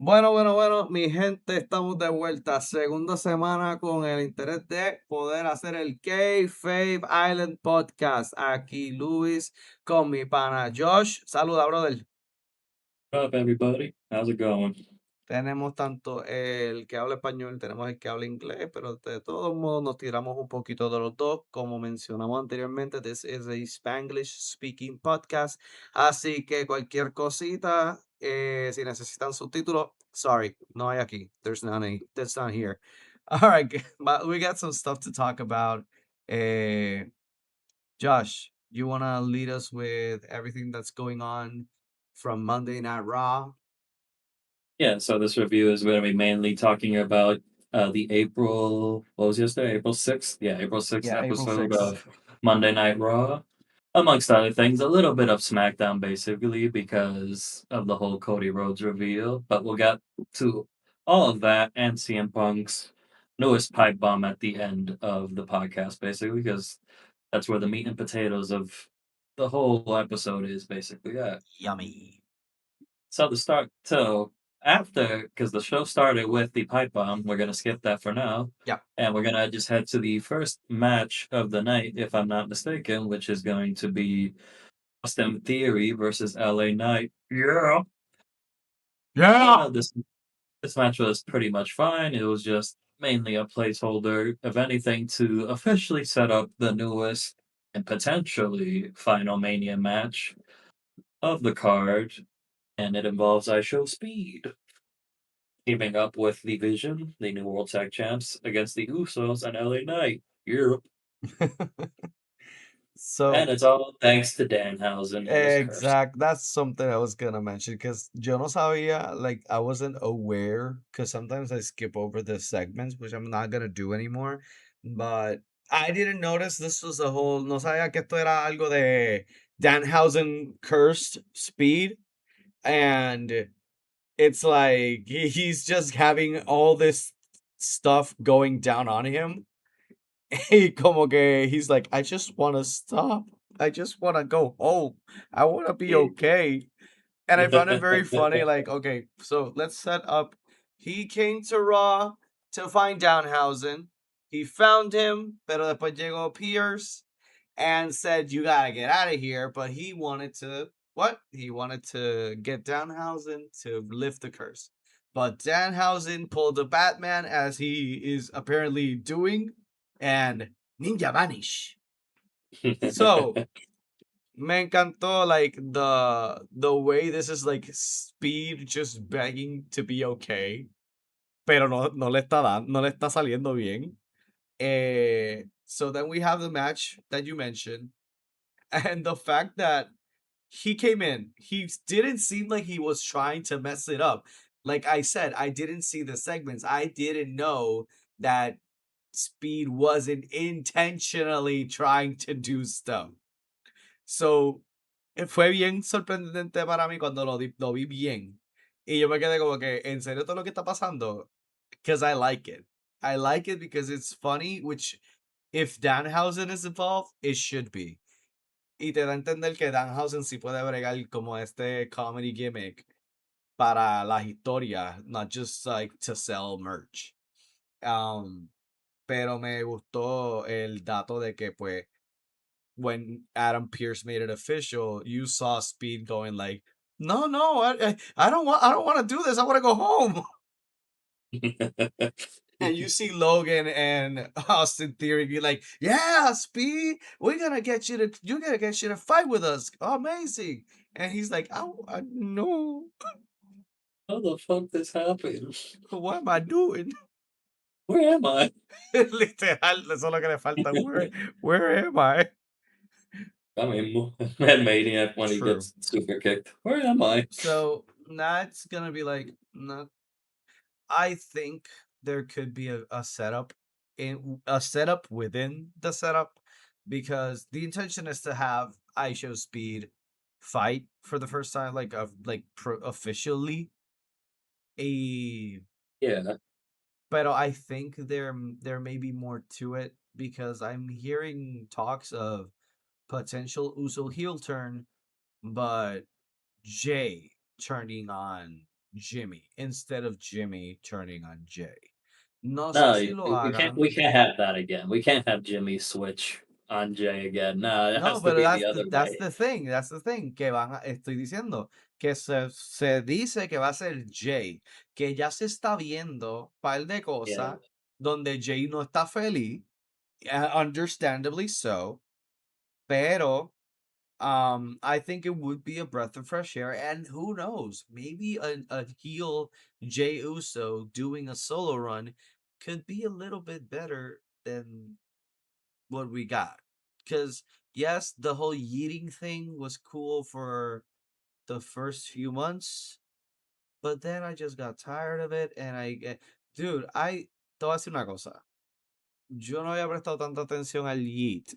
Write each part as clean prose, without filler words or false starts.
Bueno, mi gente, estamos de vuelta. Segunda semana con el interés de poder hacer el Kayfabe Island podcast. Aquí Luis con mi pana Josh. Saluda, brother. Up, everybody? How's it going? Tenemos tanto el que habla español, tenemos el que habla inglés, pero de todos modos nos tiramos un poquito de los dos. Como mencionamos anteriormente, this is a Spanglish speaking podcast. Así que cualquier cosita, si necesitan subtítulos, sorry, no hay aquí. There's none, that's not here. All right, but we got some stuff to talk about. Eh, Josh, you want to lead us with everything that's going on from Monday Night Raw? Yeah, so this review is going to be mainly talking about the what was yesterday? April 6th? Yeah, April 6th Yeah, April episode 6th. of Monday Night Raw. Amongst other things, a little bit of SmackDown basically because of the whole Cody Rhodes reveal. But we'll get to all of that and CM Punk's newest pipe bomb at the end of the podcast, basically, because that's where the meat and potatoes of the whole episode is basically at. Yummy. So after, because the show started with the pipe bomb, we're gonna skip that for now, Yep. and we're gonna just head to the first match of the night, if I'm not mistaken, which is going to be Austin Theory versus LA Knight. Yeah. Yeah. This match was pretty much fine. It was just mainly a placeholder, if anything, to officially set up the newest and potentially final Mania match of the card, and it involves I Show Speed teaming up with the Vision, the New World Tag Champs, against the Usos and LA Knight. Europe. So, And it's all thanks to Danhausen and his curse. that's something I was gonna mention because yo no sabía, like, I wasn't aware because sometimes I skip over the segments, which I'm not gonna do anymore. But I didn't notice this was a whole, no sabía que esto era algo de Danhausen cursed speed. And it's like he's just having all this stuff going down on him. Y como que he's like, I just want to stop. I just want to go home. I want to be okay. And I found it very funny. Like, okay, so let's set up. He came to Raw to find Downhausen. He found him, pero después llegó Pierce and said, you gotta get out of here. But he wanted to, what? He wanted to get Downhausen to lift the curse. But Danhausen pulled a Batman as he is apparently doing, and Ninja Vanish. So me encantó like the way this is like Speed just begging to be okay, pero no le está no le está saliendo bien. So then we have the match that you mentioned, and the fact that he came in, he didn't seem like he was trying to mess it up. Like I said, I didn't see the segments. I didn't know that Speed wasn't intentionally trying to do stuff. So, fue bien sorprendente para mí cuando lo vi bien. Y yo me quedé como que, ¿en serio todo lo que está pasando? Because I like it. I like it because it's funny, which if Danhausen is involved, it should be. Y te da a entender que Danhausen sí puede bregar como este comedy gimmick para las historias, not just like to sell merch. Um, pero me gustó el dato de que pues when Adam Pierce made it official, you saw Speed going like, no, I don't want to do this. I want to go home. And you see Logan and Austin Theory be like, yeah, Speed, you're gonna get you to fight with us. Amazing. And he's like, I no, How the fuck this happened? what am I doing? Where am I? Literal, eso es lo que le falta. Where am I? I mean, Mad Maniac when he True. gets super kicked. Where am I? So that's gonna be like, not. I think there could be a setup in a setup within the setup because the intention is to have I Show Speed fight for the first time, like officially a. Yeah. But I think there may be more to it because I'm hearing talks of potential Uso heel turn, but Jay turning on Jimmy instead of Jimmy turning on Jay. No sé No, si lo we hagan. can't have that again. We can't have Jimmy switch on Jay again. No, it No, has to pero be the other that's way. the thing, que estoy diciendo, que se dice que va a ser Jay, que ya se está viendo par de Yeah, cosas donde Jay no está feliz, understandably so, pero I think it would be a breath of fresh air, and who knows, maybe a heel Jay Uso doing a solo run could be a little bit better than what we got. Because yes, the whole yeeting thing was cool for the first few months, but then I just got tired of it, and dude, te voy a decir una cosa. Yo no había prestado tanta atención al yeet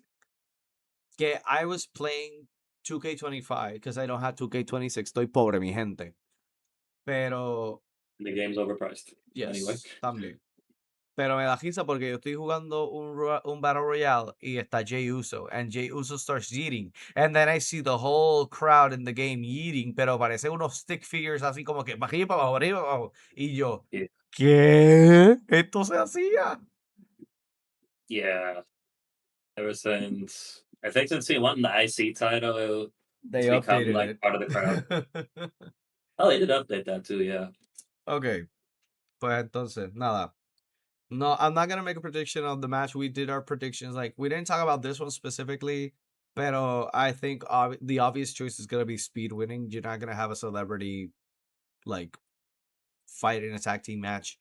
que I was playing 2K25 because I don't have 2K26. Estoy pobre, mi gente. Pero, the game's overpriced. Anyway, yes, también. Pero me da risa porque yo estoy jugando un Battle Royale y está Jey Uso, and Jey Uso starts yeeting, and then I see the whole crowd in the game yeeting, pero parece unos stick figures así como que para arriba, para abajo, y yo, yeah, ¿qué? ¿Esto se hacía? yeah. Ever since I think since he won the IC title, They it's become updated like part of the crowd. it. Oh, they did update that too. Yeah, Okay, pues entonces, nada. No, I'm not gonna make a prediction of the match. We did our predictions. Like we didn't talk about this one specifically, pero I think the obvious choice is gonna be Speed winning. You're not gonna have a celebrity like fight in a tag team match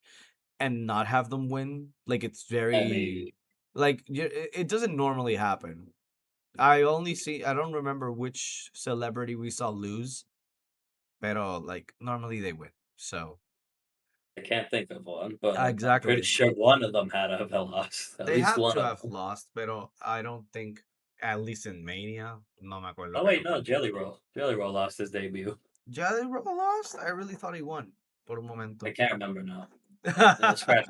and not have them win. Like it's I very mean, like it doesn't normally happen. I don't remember which celebrity we saw lose, pero like normally they win. So I can't think of one, but I'm pretty exactly. sure one of them had to have lost. At They least had one to of have them. lost, pero I don't think, at least in Mania, no me acuerdo Oh que wait, lo no, perdió. Jelly Roll. Jelly Roll lost his debut. Jalen lost? I really thought he won por un I momento. can't remember now. Scratch,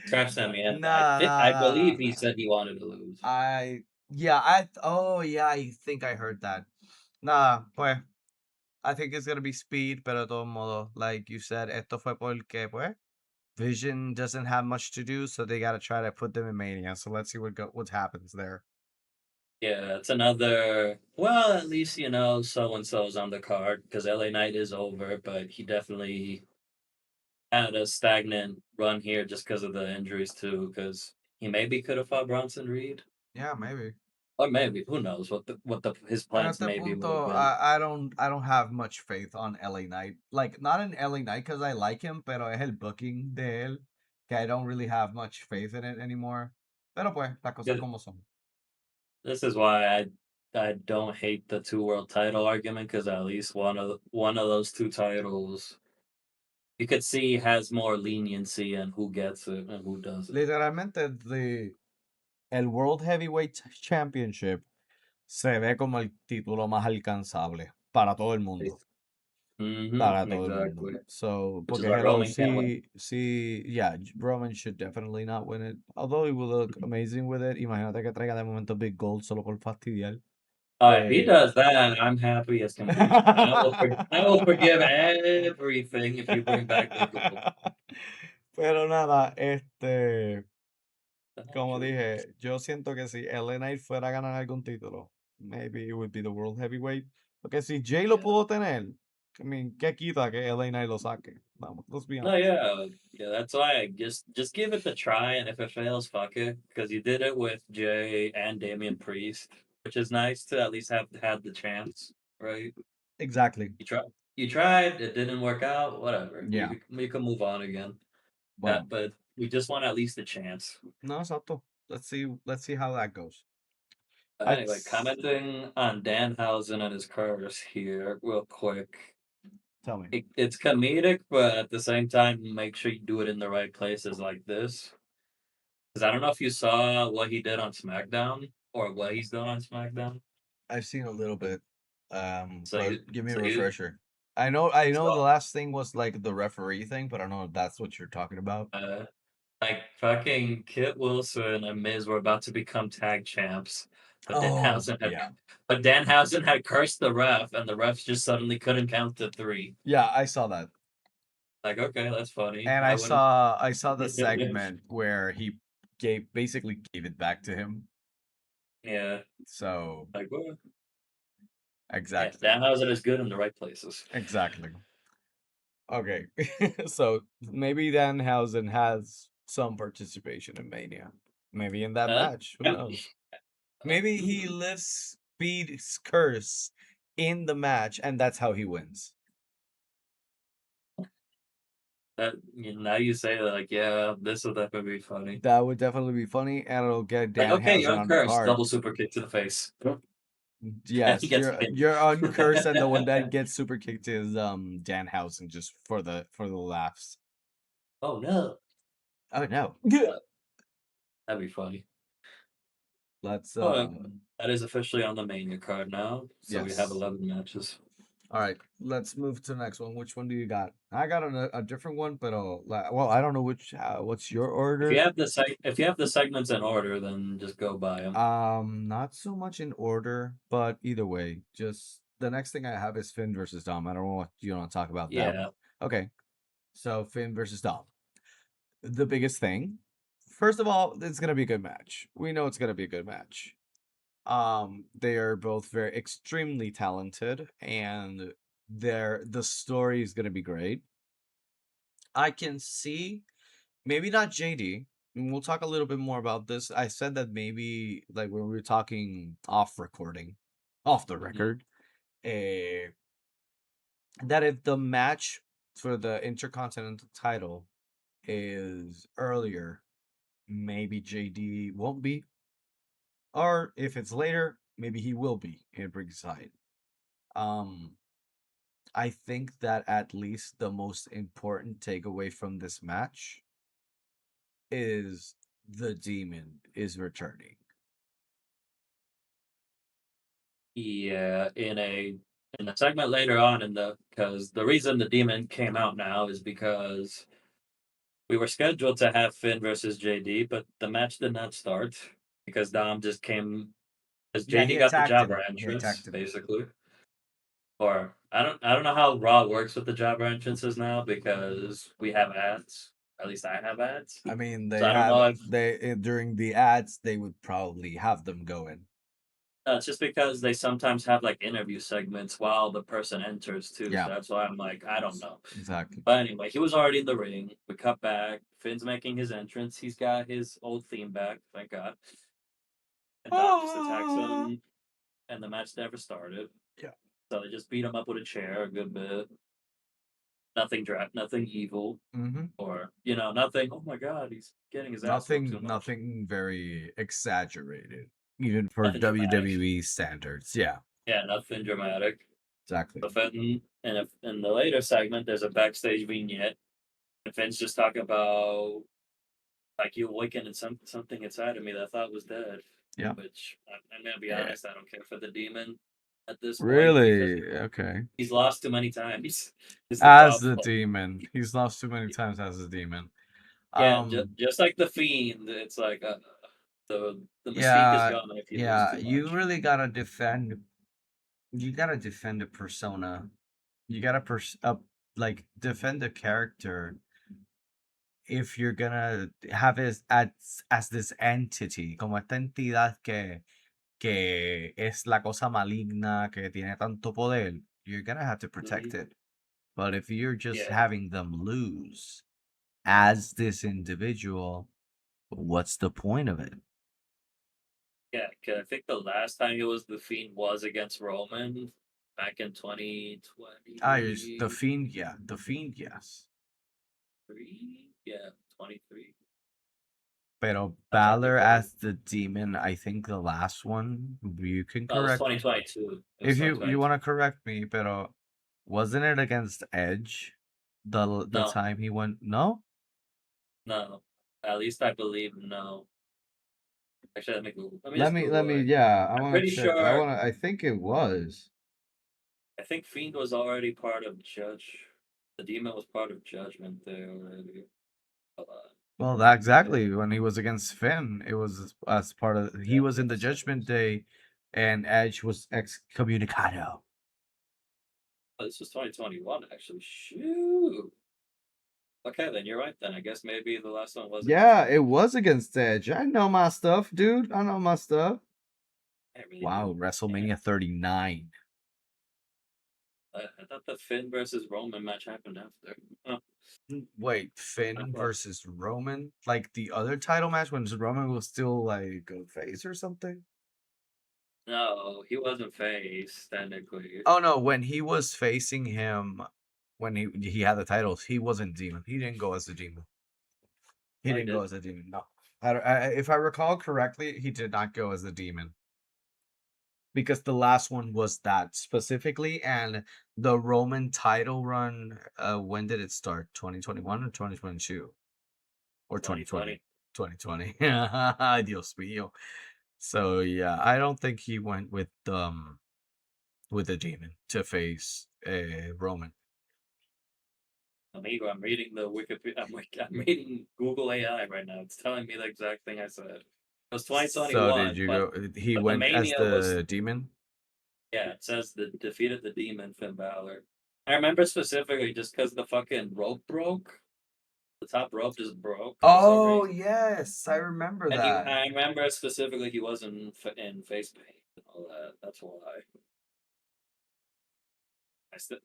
Nah, scratch that man. nah, I nah, believe he nah. said he wanted to lose. Oh yeah, I think I heard that. Nah, pues, I think it's gonna be speed, pero de todos modos, like you said, esto fue porque, pues, Vision doesn't have much to do, so they gotta try to put them in Mania. So let's see what happens there. Yeah, it's another. Well, at least you know so and so's on the card because LA Knight is over, but he definitely had a stagnant run here just because of the injuries too. Because he maybe could have fought Bronson Reed, Yeah, maybe. or maybe who knows what the his En plans este maybe would have punto, been. I don't have much faith on LA Knight. Like not in LA Knight because I like him, pero es el booking de él que I don't really have much faith in it anymore. Pero pues, las cosas Th- como son. This is why I don't hate the two world title argument because at least one of those two titles you could see has more leniency and who gets it and who doesn't. Literalmente, el World Heavyweight Championship se ve como el título más alcanzable para todo el mundo. Para todo el mundo. Exactly. So, Which is porque why hello, Roman can't win. sí, yeah, Roman should definitely not win it. Although he will look amazing with it. Imagínate que traiga de momento Big Gold solo por fastidiar. If he Eh, does that, I'm happy as can be. I will forgive everything if you bring back Big Gold. Pero nada, That's not como true. dije, yo siento que si LA Knight fuera a ganar algún título, maybe it would be the World Heavyweight. Porque si Jay lo Yeah. pudo tener, I mean, ¿qué quita que LA Knight lo saque? Vamos, let's be No, honest. yeah, yeah. That's why I just give it the try, and if it fails, fuck it, because you did it with Jay and Damian Priest, which is nice to at least have had the chance, right? Exactly. You tried, it didn't work out, whatever. Yeah. You can move on again. Bueno, But we just want at least a chance. no, exacto. Let's see how that goes. Anyway, commenting on Danhausen and his curse here, real quick. Tell me. It's comedic, but at the same time, make sure you do it in the right places like this. Because I don't know if you saw what he did on SmackDown or what he's done on SmackDown. I've seen a little bit. So But you, give me a so you, refresher. I know the so last thing was like the referee thing, but I don't know if that's what you're talking about. like fucking Kit Wilson and Miz were about to become tag champs, but Oh, yeah. Danhausen had cursed the ref, and the refs just suddenly couldn't count to three. Yeah, I saw that. Like, okay, that's funny. And I wouldn't. I saw the segment where he basically gave it back to him. Yeah, So like, well, yeah, exactly. Danhausen is good in the right places. Exactly. Okay. So maybe Danhausen has some participation in Mania. Maybe in that Uh, match. Who yeah, knows? Maybe he mm, lifts Speed's curse in the match and that's how he wins. now you say that, like, yeah, this would definitely be funny. That would definitely be funny and it'll get Like, okay, Danhausen you're on the uncursed, card. double super kick to the face. And he Yes, gets pinned. you're uncursed, and the one that gets super kicked is Danhausen just for the laughs. Oh no, Oh no. Yeah. uh, that'd be funny. Let's But that is officially on the Mania card now, so we have yes. 11 matches. All right, let's move to the next one. Which one do you got? I got a different one, but well, I don't know which what's your order. If you have the segments in order, then just go by them. Not so much in order, but either way, just the next thing I have is Finn versus Dom. I don't know what you want to talk about that. Yeah, Okay, so Finn versus Dom. The biggest thing. First of all, it's gonna be a good match. We know it's gonna be a good match. They are both very extremely talented, and the story is gonna be great. I can see maybe not JD. And we'll talk a little bit more about this. I said that maybe like when we were talking off recording, off the hmm record, uh, that if the match for the Intercontinental title is earlier, maybe JD won't be, or if it's later, maybe he will be in ringside. Um, I think that at least the most important takeaway from this match is the demon is returning. yeah. In a segment later on, in the because the reason the demon came out now is because we were scheduled to have Finn versus JD, but the match did not start because Dom just came because Yeah, he JD got the attacked jobber him. He attacked entrance him. basically. Or I don't know how Raw works with the jobber entrances now because we have ads. At least I have ads. I mean, So they I don't have know if during the ads they would probably have them going. it's just because they sometimes have like interview segments while the person enters too. So Yeah, that's why I'm like, I don't know. exactly. But anyway, he was already in the ring. We cut back. Finn's making his entrance. He's got his old theme back, thank God. And Dom just attacks Ah! him, and the match never started. Yeah. So they just beat him up with a chair a good bit. Nothing evil, Mm-hmm. or nothing. Oh my God, he's getting his ass whooped Nothing, too much. nothing very exaggerated, even for Nothing dramatic. WWE standards. Yeah, Yeah, nothing dramatic. exactly. But Finn, and if in the later segment, there's a backstage vignette, and Finn's just talking about like you awakened and something inside of me that I thought was dead. Yeah. Which I'm gonna be Eh, honest, I don't care for the demon at this point because really? Okay. he's lost too many times. Is the As the problem? demon, he's lost too many times as the demon. Yeah, Um. just like the fiend, it's like the mystique is Yeah. gone if you lose Yeah. too You much. really gotta defend. You gotta defend a persona. You gotta like defend a character if you're gonna have it as this entity, como esta entidad que es la cosa maligna que tiene tanto poder. You're gonna have to protect hmm it. But if you're just Yeah, having them lose as this individual, what's the point of it? yeah. 'Cause I think the last time it was the fiend was against Roman back in Ah, the 2023. fiend, yeah, the fiend, yes. Yeah, 23. Pero No, Balor 24. as the demon, I think the last one, you can No, it was correct 2022. It was if you want 2022. to correct me, pero wasn't it against Edge the No, time he went? No, no. At least I believe no. Actually, let me let just me Google it. yeah, I I'm want pretty to check. I sure. want to. I think it was. I think Fiend was already part of Judge. The demon was part of Judgment there already. Hold on. Well, that Yeah, exactly when he was against Finn, it was as part of he yeah, was in give the us Judgment seconds. Day, and Edge was excommunicado. Oh, this was 2021 actually. Shoot. Okay, then you're right. Then I guess maybe the last one was against Yeah, it Edge. was against Edge. I know my stuff, dude. I know my stuff. I really Wow, do. Yeah, WrestleMania 39. I thought the Finn versus Roman match happened after. Huh. Wait, I Finn thought versus Roman? Like the other title match when Roman was still like a face or something? no, he wasn't face technically. Oh no, when he was facing him, when he had the titles, he wasn't demon. He didn't go as a demon. He I didn't go did. as a demon. No, if I recall correctly, he did not go as a demon because the last one was that specifically, and the Roman title run. When did it start? 2021 or 2022 or 2020? 2020. 2020. Dios mío. So yeah, I don't think he went with the demon to face Roman. Amigo, I'm reading the Wikipedia. I'm reading Google AI right now. It's telling me the exact thing I said. It was So did 2021, you but go? He the went as Mania was the demon. yeah. It says the defeated the Demon Finn Balor. I remember specifically just because the fucking rope broke. The top rope just broke for some Oh reason. yes, I remember And he, that. I remember specifically he wasn't in face paint and all that. That's why.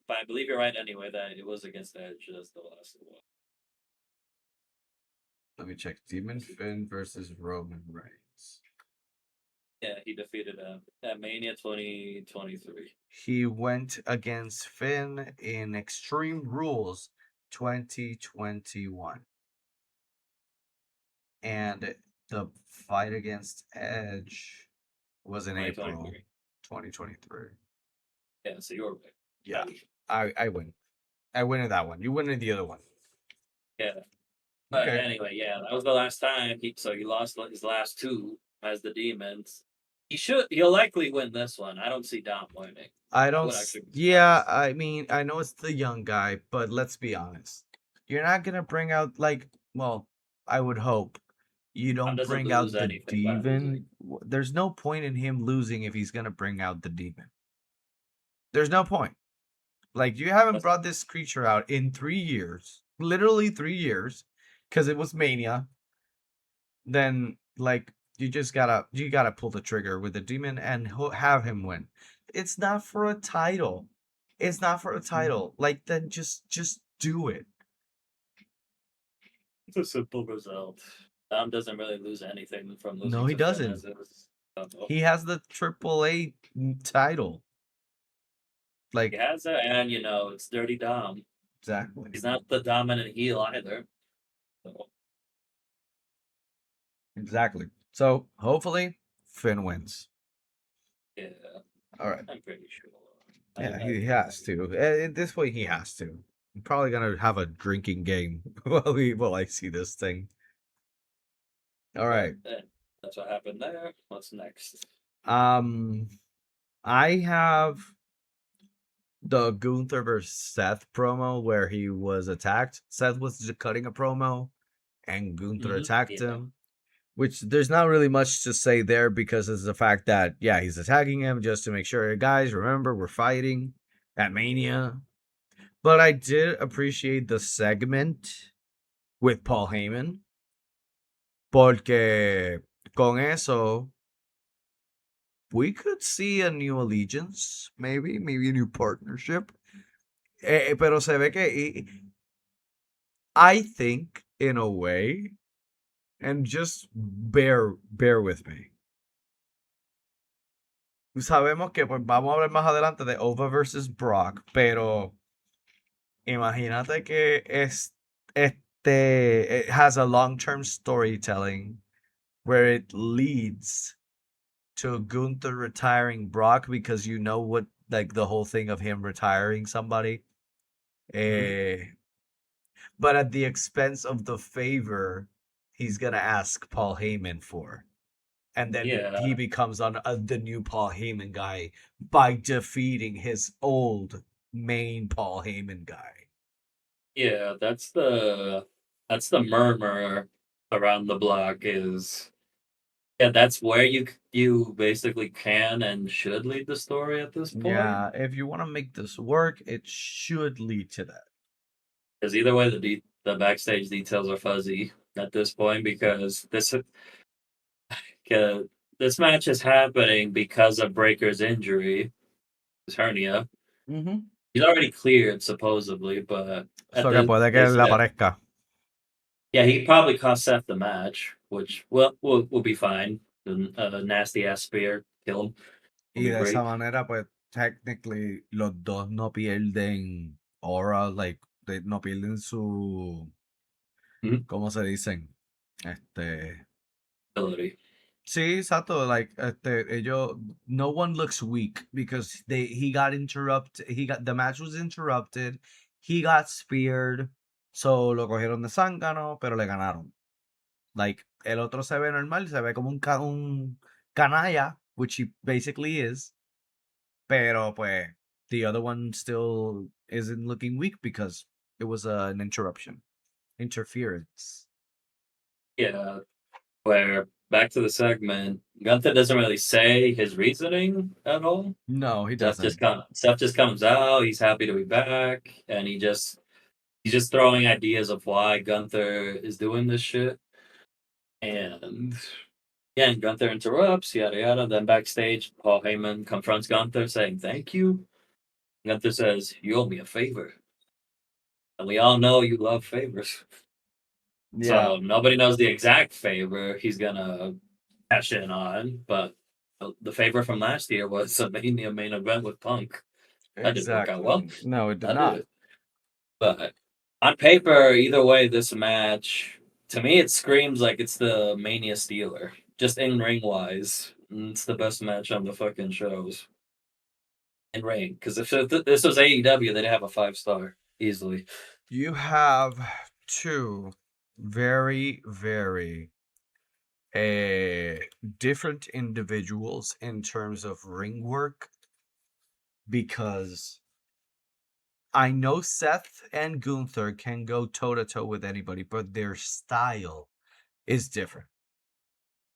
But I believe you're right anyway that it was against Edge as the last one. Let me check. Demon Finn versus Roman Reigns. Yeah, he defeated him at Mania 2023. He went against Finn in Extreme Rules 2021. And the fight against Edge was in April 2023. 2023. Yeah, so you're right. Yeah, I win. I win in that one. You win in the other one. Yeah. But Okay. anyway, yeah, that was the last time. He lost his last two as the Demons. He'll likely win this one. I don't see Dom winning. I I don't. would actually be Yeah, surprised. I mean, I know it's the young guy, but let's be honest. You're not gonna bring out like, well, I would hope you Dom don't doesn't bring lose out the anything by losing. demon. There's no point in him losing if he's gonna bring out the demon. There's no point. Like you haven't But brought this creature out in 3 years, literally 3 years, because it was Mania. Then like you gotta pull the trigger with the demon and have him win. It's not for a title. It's not for a title. Like then just do it. it's a simple result. Dom doesn't really lose anything from No, losing he to Finn doesn't. as is. So, He has the AAA title. he Like has it, and it's Dirty Dom. exactly, He's not the dominant heel either. So, exactly. So hopefully Finn wins. yeah, All right. I'm pretty sure. Yeah, I he think has to. This way he has to. I'm probably gonna have a drinking game while I see this thing. All but right. that's what happened there. What's next? Um, I have the Gunther versus Seth promo where he was attacked. Seth was just cutting a promo, and Gunther attacked Yeah. him. Which there's not really much to say there because it's the fact that yeah he's attacking him just to make sure "Hey, guys remember we're fighting at Mania. But I did appreciate the segment with Paul Heyman porque con eso we could see a new allegiance, maybe a new partnership. Pero se ve que I think in a way, and just bear with me. Sabemos que pues vamos a hablar más adelante de Ova versus Brock, pero imagínate que it has a long-term storytelling where it leads to Gunther retiring Brock because you know what like the whole thing of him retiring somebody. Mhm. Eh, but at the expense of the favor he's gonna ask Paul Heyman for. And then Yeah. he becomes on the new Paul Heyman guy by defeating his old main Paul Heyman guy. Yeah. That's the murmur around the block is yeah. That's where you basically can and should lead the story at this point. Yeah, if you want to make this work, it should lead to that. Because either way, the backstage details are fuzzy at this point because uh, this match is happening because of Breaker's injury, his hernia. Ujú. He's already cleared supposedly, but at So que the puede they que le said aparezca. yeah, he probably cost Seth the match, which will be fine. The nasty ass spear, kill him, will Y be de esa great. manera, pues, technically, los dos no pierden aura, like, no pierden su, Mhm. ¿cómo se dicen? Este, Ability. sí, exacto, like, ellos, no one looks weak because he got interrupted, the match was interrupted, he got speared, so lo cogieron de zángano, pero le ganaron. Like, el otro se ve normal, se ve como un canalla, which he basically is. Pero pues the other one still isn't looking weak because it was an interference. Yeah, where back to the segment, Gunther doesn't really say his reasoning at all. No, he doesn't. Stuff just comes out. He's happy to be back, and he's just throwing ideas of why Gunther is doing this shit. And yeah, and Gunther interrupts, yada yada. Then backstage, Paul Heyman confronts Gunther, saying thank you. Gunther says, "You owe me a favor," and we all know you love favors. Yeah, So nobody knows the exact favor he's gonna cash in on, but the favor from last year was a Mania main event with Punk. That didn't work out well. exactly. No, it did That did not. it. But on paper, either way, this match to me it screams like it's the Mania Stealer. Just in ring wise, it's the best match on the fucking shows in ring. Because if this was AEW, they'd have a 5 star easily. You have two very, very different individuals in terms of ring work because I know Seth and Gunther can go toe to toe with anybody, but their style is different.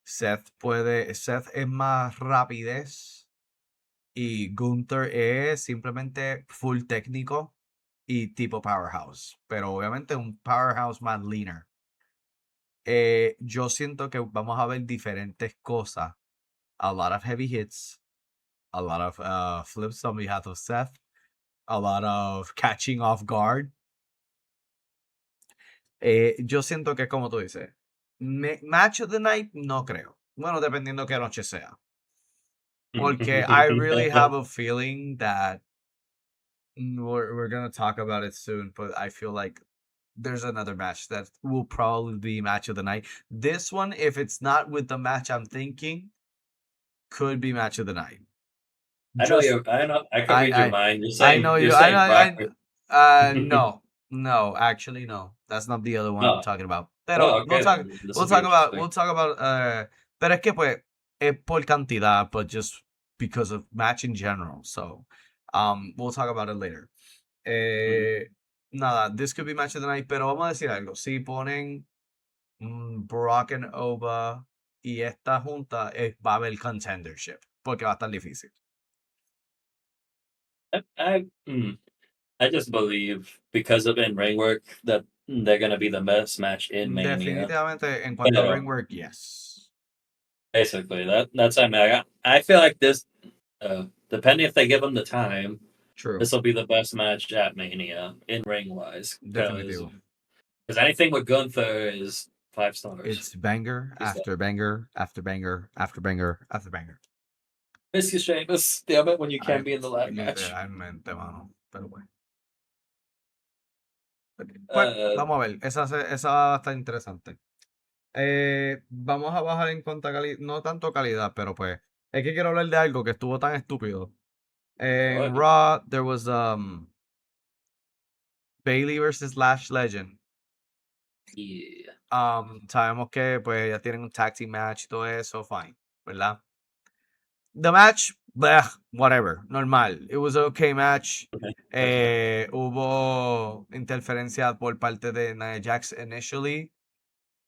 Seth es más rapidez y Gunther es simplemente full técnico y tipo powerhouse, pero obviamente un powerhouse más leaner. Yo siento que vamos a ver diferentes cosas. A lot of heavy hits, a lot of flips on behalf of Seth, a lot of catching off guard. Yo siento que es como tú dices. Match of the night, no creo. Bueno, dependiendo qué noche sea. Porque I really have a feeling that we're gonna talk about it soon, but I feel like there's another match that will probably be match of the night. This one, if it's not with the match I'm thinking, could be match of the night. Just I know. I can read your I mind. I know You're you. saying Brock. No, no, actually no. That's not the other one I'm No. talking about. Pero Oh, okay. Then this will be we'll interesting. talk about pero es que pues es por cantidad, but just because of match in general. So, we'll talk about it later. Mhm. Nada, this could be match of the night, pero vamos a decir algo. Si ponen Brock and Oba y esta junta, va a haber contendership, porque va a estar difícil. I, mm, I just believe because of in ring work that they're gonna be the best match in Mania. Definitivamente, en cuanto a ring Pero work, yes. basically, that's I mean, I feel like this, depending if they give them the time, True. this will be the best match at Mania in ring wise. Definitivo. Because anything with Gunther is 5 stars. It's banger Just after banger after banger after banger after banger. miss you, Sheamus. Damn it, when you Ay, can't be in the lab match. literalmente, mano. Pero bueno. Pues, Uh, vamos a ver. Esa va a estar interesante. Vamos a bajar en cuanto a calidad. No tanto calidad, pero pues. Es que quiero hablar de algo que estuvo tan estúpido. En what? Raw, there was Bailey versus Lash Legend. Yeah. Sabemos que pues ya tienen un tag team match y todo eso, fine, ¿verdad? The match, bleh, whatever, normal. It was a okay match. Okay. Hubo interferencia por parte de Nia Jax initially,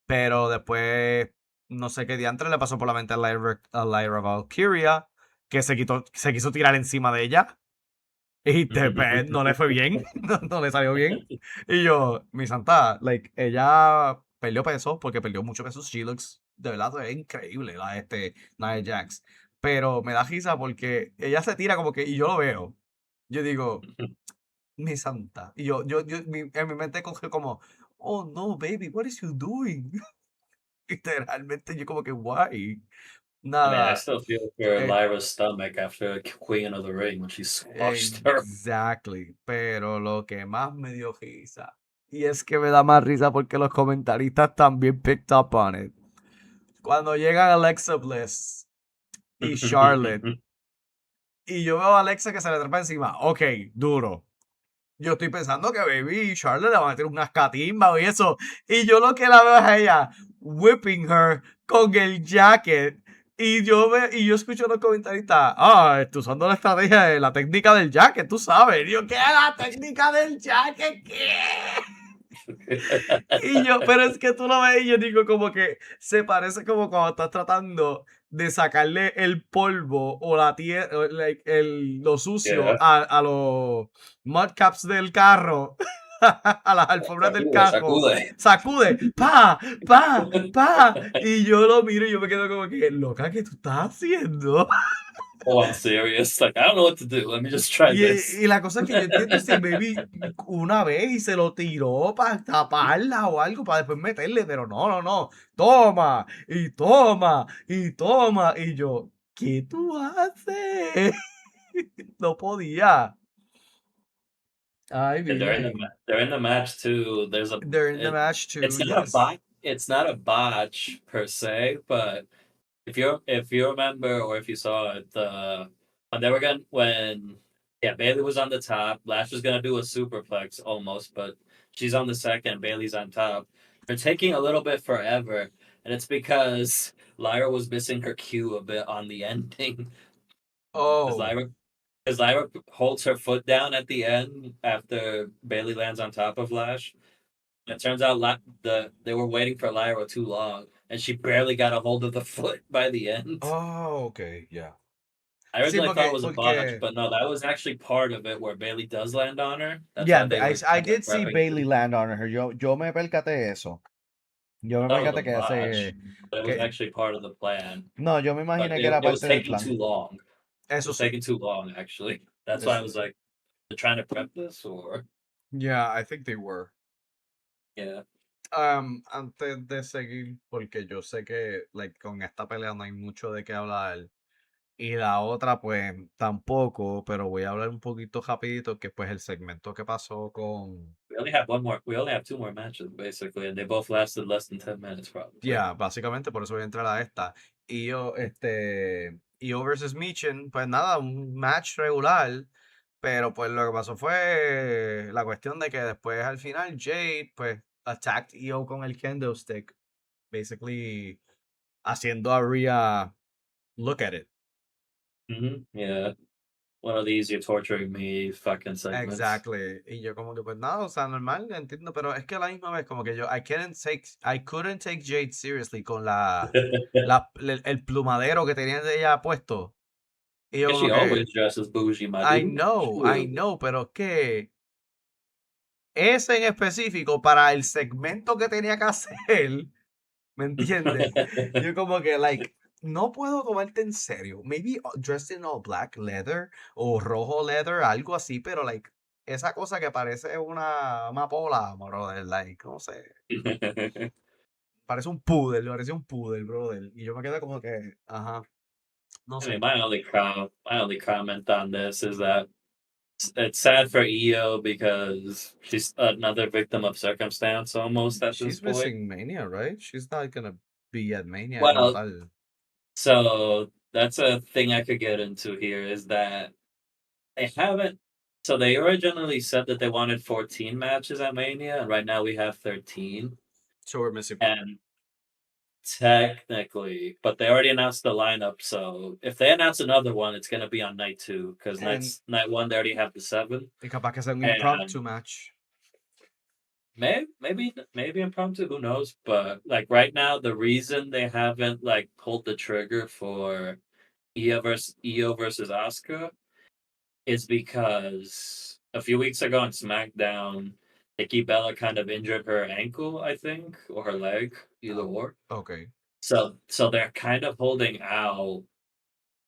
pero después no sé qué diantre le pasó por la mente a Lyra Valkyria, que se quiso tirar encima de ella. Y no le fue bien, no le salió bien. Y yo, mi santa, like, ella perdió peso porque perdió mucho peso. She looks, de verdad, se ve increíble Nia Jax. Pero me da risa porque ella se tira como que, y yo lo veo. Yo digo, mi santa. Y en mi mente coge como, oh no, baby, what is you doing? Literalmente yo como que, why? I mean, I Nada. still feel for eh, Lyra's stomach after Queen of the Ring when she squashed her. Exactly, pero lo que más me dio risa, y es que me da más risa porque los comentaristas también picked up on it. Cuando llegan Alexa Bliss y Charlotte, y yo veo a Alexa que se le trepa encima, ok, duro. Yo estoy pensando que Baby y Charlotte le van a meter unas catimbas y eso. Y yo lo que la veo es a ella whipping her con el jacket. Y yo escucho a los comentaristas, estoy usando la estrategia de la técnica del jacket, tú sabes. Y yo, ¿qué es la técnica del jacket? ¿Qué? Pero es que tú lo ves y yo digo como que se parece como cuando estás tratando de sacarle el polvo o la tierra, lo sucio Yeah. a los mudcaps del carro, a las alfombras del Sacude, carro. sacude. Sacude, pa, pa, pa. Y yo lo miro y yo me quedo como que, loca, ¿qué tú estás haciendo? Oh, I'm serious. Like, I don't know what to do. Let me just try this. Y la cosa es que yo entiendo si Baby una vez y se lo tiró para taparla o algo para después meterle, pero no, no, no. Toma, y toma, y toma. Y yo, ¿qué tú haces? No podía. Ay, And virgen. they're in the match too. They're in the match too, yes. It's not a botch per se, but if you remember or if you saw it, when they were going when yeah, Bailey was on the top, Lash was gonna do a superplex almost, but she's on the second, Bailey's on top. They're taking a little bit forever, and it's because Lyra was missing her cue a bit on the ending. Because Oh, Lyra holds her foot down at the end after Bailey lands on top of Lash. And it turns out they were waiting for Lyra too long, and she barely got a hold of the foot by the end. ok, ya. I Sí, originally thought it was a botch, porque, but no, that was actually part of it where Bailey does land on her. That's yeah, why they were I kind of did see prepping Bailey to. land on her. Yo me percaté de eso. Yo I me thought it was percaté a que botch, ese, but it was que, actually part of the plan. no, yo me But imaginé que era it was parte del taking too plan. long. It Eso was sí. taking too long, actually. That's why I Eso was sí. like, they're trying to prep this, or Yeah, I think they were. yeah. Antes de seguir, porque yo sé que like, con esta pelea no hay mucho de qué hablar. Y la otra, pues, tampoco, pero voy a hablar un poquito rapidito, que pues el segmento que pasó con... We only have one more. We only have two more matches basically, and they both lasted less than 10 minutes, probably. Ya, básicamente por eso voy a entrar a esta. Io versus Michin, pues nada, un match regular, pero pues lo que pasó fue la cuestión de que después al final Jade, pues, attacked Io con el kendo stick, basically haciendo a Rhea look at it. Yeah, one of these you're torturing me fucking segments. Exactly. Y yo como que pues nada, o sea, normal, entiendo, pero es que a la misma vez como que yo, I couldn't take Jade seriously con el plumadero que tenía de ella puesto. Y yo Yeah, como she que, always dresses bougie, my I dude. know, I Shoot. know, pero que ese en específico para el segmento que tenía que hacer, ¿me entiendes? Yo como que, like, no puedo tomarte en serio. Maybe dressed in all black leather o rojo leather, algo así, pero, like, esa cosa que parece una amapola, brother, like, no sé. Parece un poodle, brother. Y yo me quedé como que, ajá, no I mean, sé. my only comment on this is that it's sad for Io because she's another victim of circumstance almost at this She's point. missing Mania, right? She's not gonna be at Mania como Well, tal. so that's a thing I could get into here is that they haven't. So they originally said that they wanted 14 matches at Mania, and right now we have 13. So we're missing one. And technically, but they already announced the lineup. So if they announce another one, it's going to be on night two because And night one they already have the seven, y capaz que sea un and impromptu match. maybe impromptu. Who knows? But like right now, the reason they haven't like pulled the trigger for Io versus Asuka is because a few weeks ago on SmackDown, Nikki Bella kind of injured her ankle, I think, or her leg, either or. Okay. So they're kind of holding out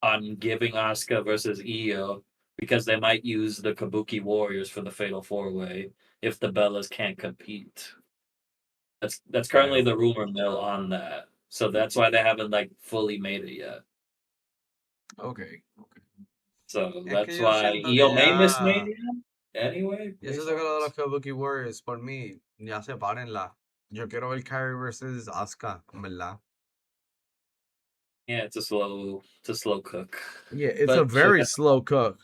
on giving Asuka versus Io because they might use the Kabuki Warriors for the Fatal Four Way if the Bellas can't compete. That's Okay. currently the rumor mill on that. So that's why they haven't like fully made it yet. Okay. Okay. So Es que that's yo why siento Io que may miss ya. Mania anyway, Yo makes siento que lo de los sense. Kabuki Warriors, por mí, ya sepárenla. Yo quiero ver Kyrie versus Asuka, en verdad. Yeah, it's a slow cook. Yeah, it's a But she'll very get slow cook.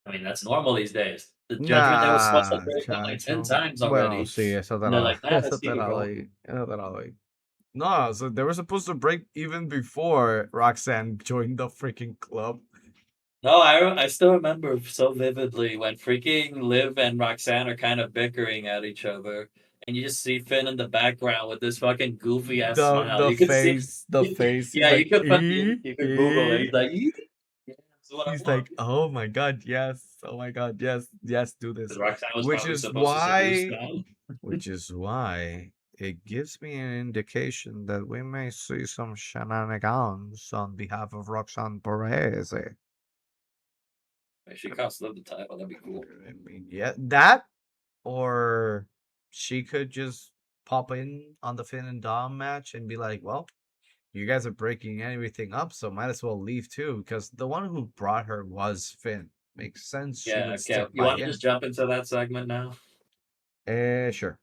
I mean that's normal these days. The Judgment Day was supposed to Nah, break up like 10 chacho. times Bueno, already. sí, eso te And they're la, like, nah, let's eso te keep it la going. doy. Eso te la doy. No, so they were supposed to break even before Roxanne joined the freaking club. No, I still remember so vividly when freaking Liv and Roxanne are kind of bickering at each other, and you just see Finn in the background with this fucking goofy ass The smile. the You could see, face, the face. He's yeah, like, you could Google it. He's like, "Ee, yeah, that's what I he's want." like, oh my god, yes, oh my god, yes, yes, do this. Because Roxanne was Which probably is supposed to seduce why, them. which is why it gives me an indication that we may see some shenanigans on behalf of Roxanne Perez. If she cost Liv the title, that'd be cool. I mean, yeah, that or she could just pop in on the Finn and Dom match and be like, well, you guys are breaking everything up, so might as well leave too, because the one who brought her was Finn. Makes sense. She Yeah, would okay. stick You by want to just him. jump into that segment now? Sure.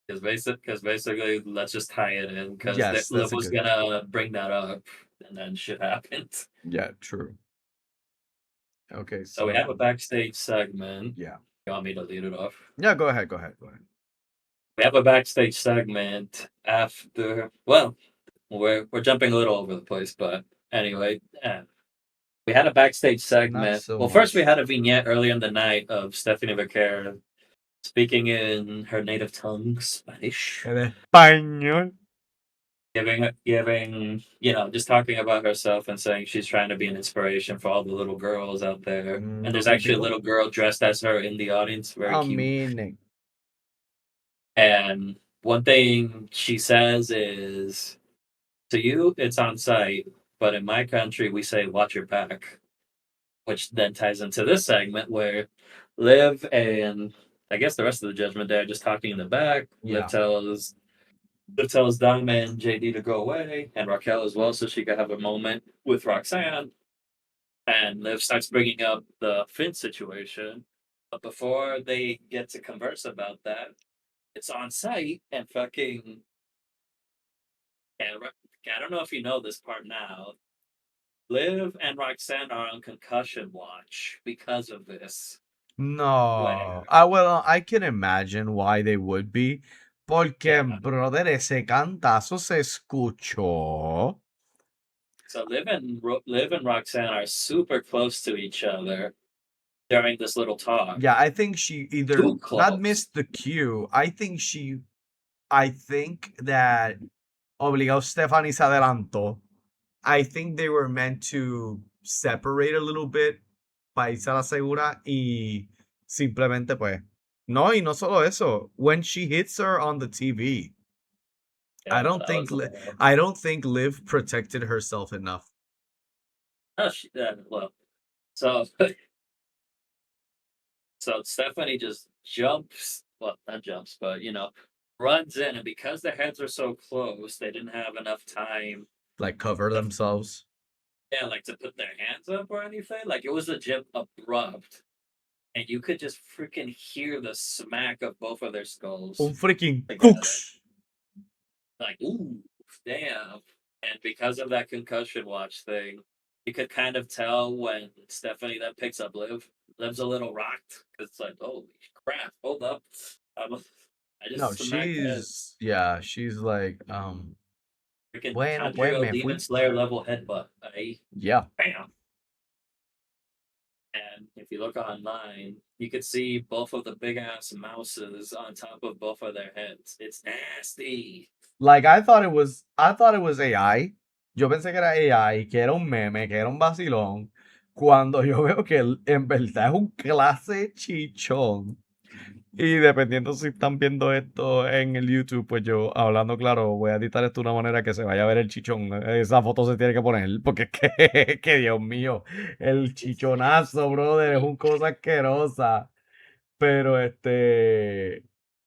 Because basically, let's just tie it in because Yes, Liv that's a was good. gonna bring that up, and then shit happened. Yeah, true. Okay, So we have so a backstage segment. yeah. You want me to lead it off? Yeah, go ahead, go ahead, go ahead. We have a backstage segment after. Well, we're jumping a little over the place, but anyway, we had a backstage Not segment. so Well, first we much. had a vignette earlier in the night of Stephanie Vaquera speaking in her native tongue, Spanish, En español. giving just talking about herself and saying she's trying to be an inspiration for all the little girls out there. And Lo there's actually a típico. little girl dressed as her in the audience, very I cute. mean, And one thing she says is, to you, it's on site, but in my country, we say, watch your back, which then ties into this segment where Liv and I guess the rest of the Judgment Day are just talking in the back. yeah. Liv tells Dom and JD to go away, and Raquel as well, so she could have a moment with Roxanne. And Liv starts bringing up the Finn situation. But before they get to converse about that, it's on site and fucking. And I don't know if you know this part now. Liv and Roxanne are on concussion watch because of this. No. Where, Well, I can imagine why they would be. Porque, yeah, brother, ese cantazo se escuchó. so Liv and Roxanne are super close to each other during this little talk. Yeah, I think she either Too not close. missed the cue. I think that obligado Stephanie se adelantó. I think they were meant to separate a little bit para irse a la segura y simplemente pues. No, y no solo eso. When she hits her on the TV, Yeah, that was a little. I don't think Liv protected herself enough. Oh, well, so so Stephanie just jumps. Well, not jumps, but runs in, and because the heads are so close, they didn't have enough time. Like cover To, themselves. yeah, like to put their hands up or anything. Like it was legit abrupt, and you could just freaking hear the smack of both of their Un skulls freaking together. cooks. Like, ooh, damn. And because of that concussion watch thing, you could kind of tell when Stephanie then picks up Liv's a little rocked because it's like, holy crap, hold up. I'm, I No, just smacked that she's yeah, she's like freaking bueno, pues Tanjiro me Demon fui. Slayer level headbutt. Yeah. Bam. And if you look online, you could see both of the big ass mouses on top of both of their heads. It's nasty. Like I thought it was AI. Yo pensé que era AI, que era un meme, que era un vacilón. cuando yo veo que él en verdad es un clase chichón. Y dependiendo si están viendo esto en el YouTube, pues yo, hablando claro, voy a editar esto de una manera que se vaya a ver el chichón. Esa foto se tiene que poner, porque es que, que Dios mío, el chichonazo, brother, es un cosa asquerosa. Pero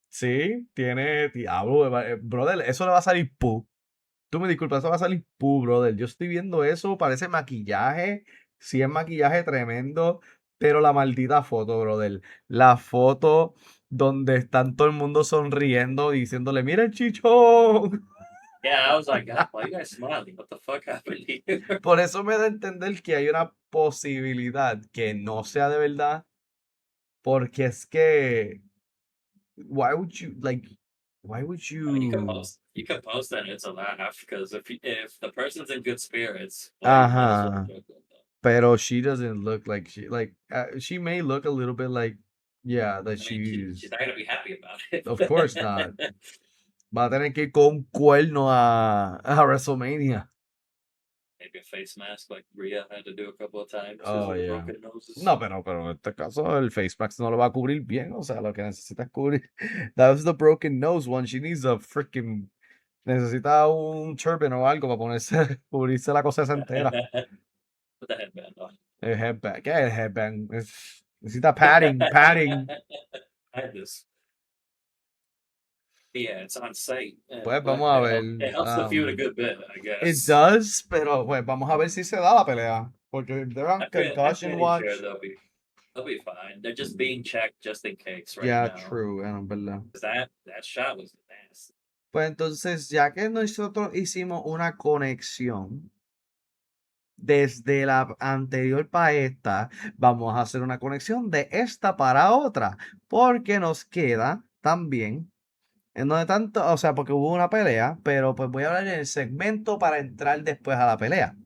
sí, tiene, diablo, brother, eso le va a salir pu. Tú me disculpas, eso va a salir pu, brother. Yo estoy viendo eso, parece maquillaje. Sí, es maquillaje tremendo. Pero la maldita foto, brother. La foto donde están todo el mundo sonriendo, diciéndole, mira el chichón. Yeah, I was like, God, why you guys smiling? What the fuck happened here? Por eso me da a entender que hay una posibilidad que no sea de verdad. Porque es que, why would you, like, why would I mean, you? you can post and it's a laugh because if the person's in good spirits, well, you might as well Ajá. joke with them. Pero she doesn't look like she may look a little bit like, yeah, that I mean, she's she's, not gonna be happy about of course it. not. Va a tener que ir con un cuerno a WrestleMania. Maybe a face mask like Rhea had to do a couple of times because Oh, of the yeah. broken noses. No, pero en este caso el face mask no lo va a cubrir bien. O sea, lo que necesita es cubrir. That was the broken nose one. She needs a freaking. Necesita un turban o algo para ponerse, cubrirse la cosa esa entera. Put the headband on. El headband. ¿Qué es el headband? Necesita padding, padding. I had this. Yeah, it's on site. Pues But vamos a ver. it helps the feud a good bit, I It guess. does, pero pues vamos a ver si se da la pelea. Porque they're on I'm concussion pretty sure watch. they'll be fine. They're just being checked just in case right Yeah, now. true, en verdad. 'Cause that shot was nasty. Pues entonces, ya que nosotros hicimos una conexión desde la anterior para esta, vamos a hacer una conexión de esta para otra. Porque nos queda también, en donde tanto, o sea, porque hubo una pelea, pero pues voy a hablar en el segmento para entrar después a la pelea.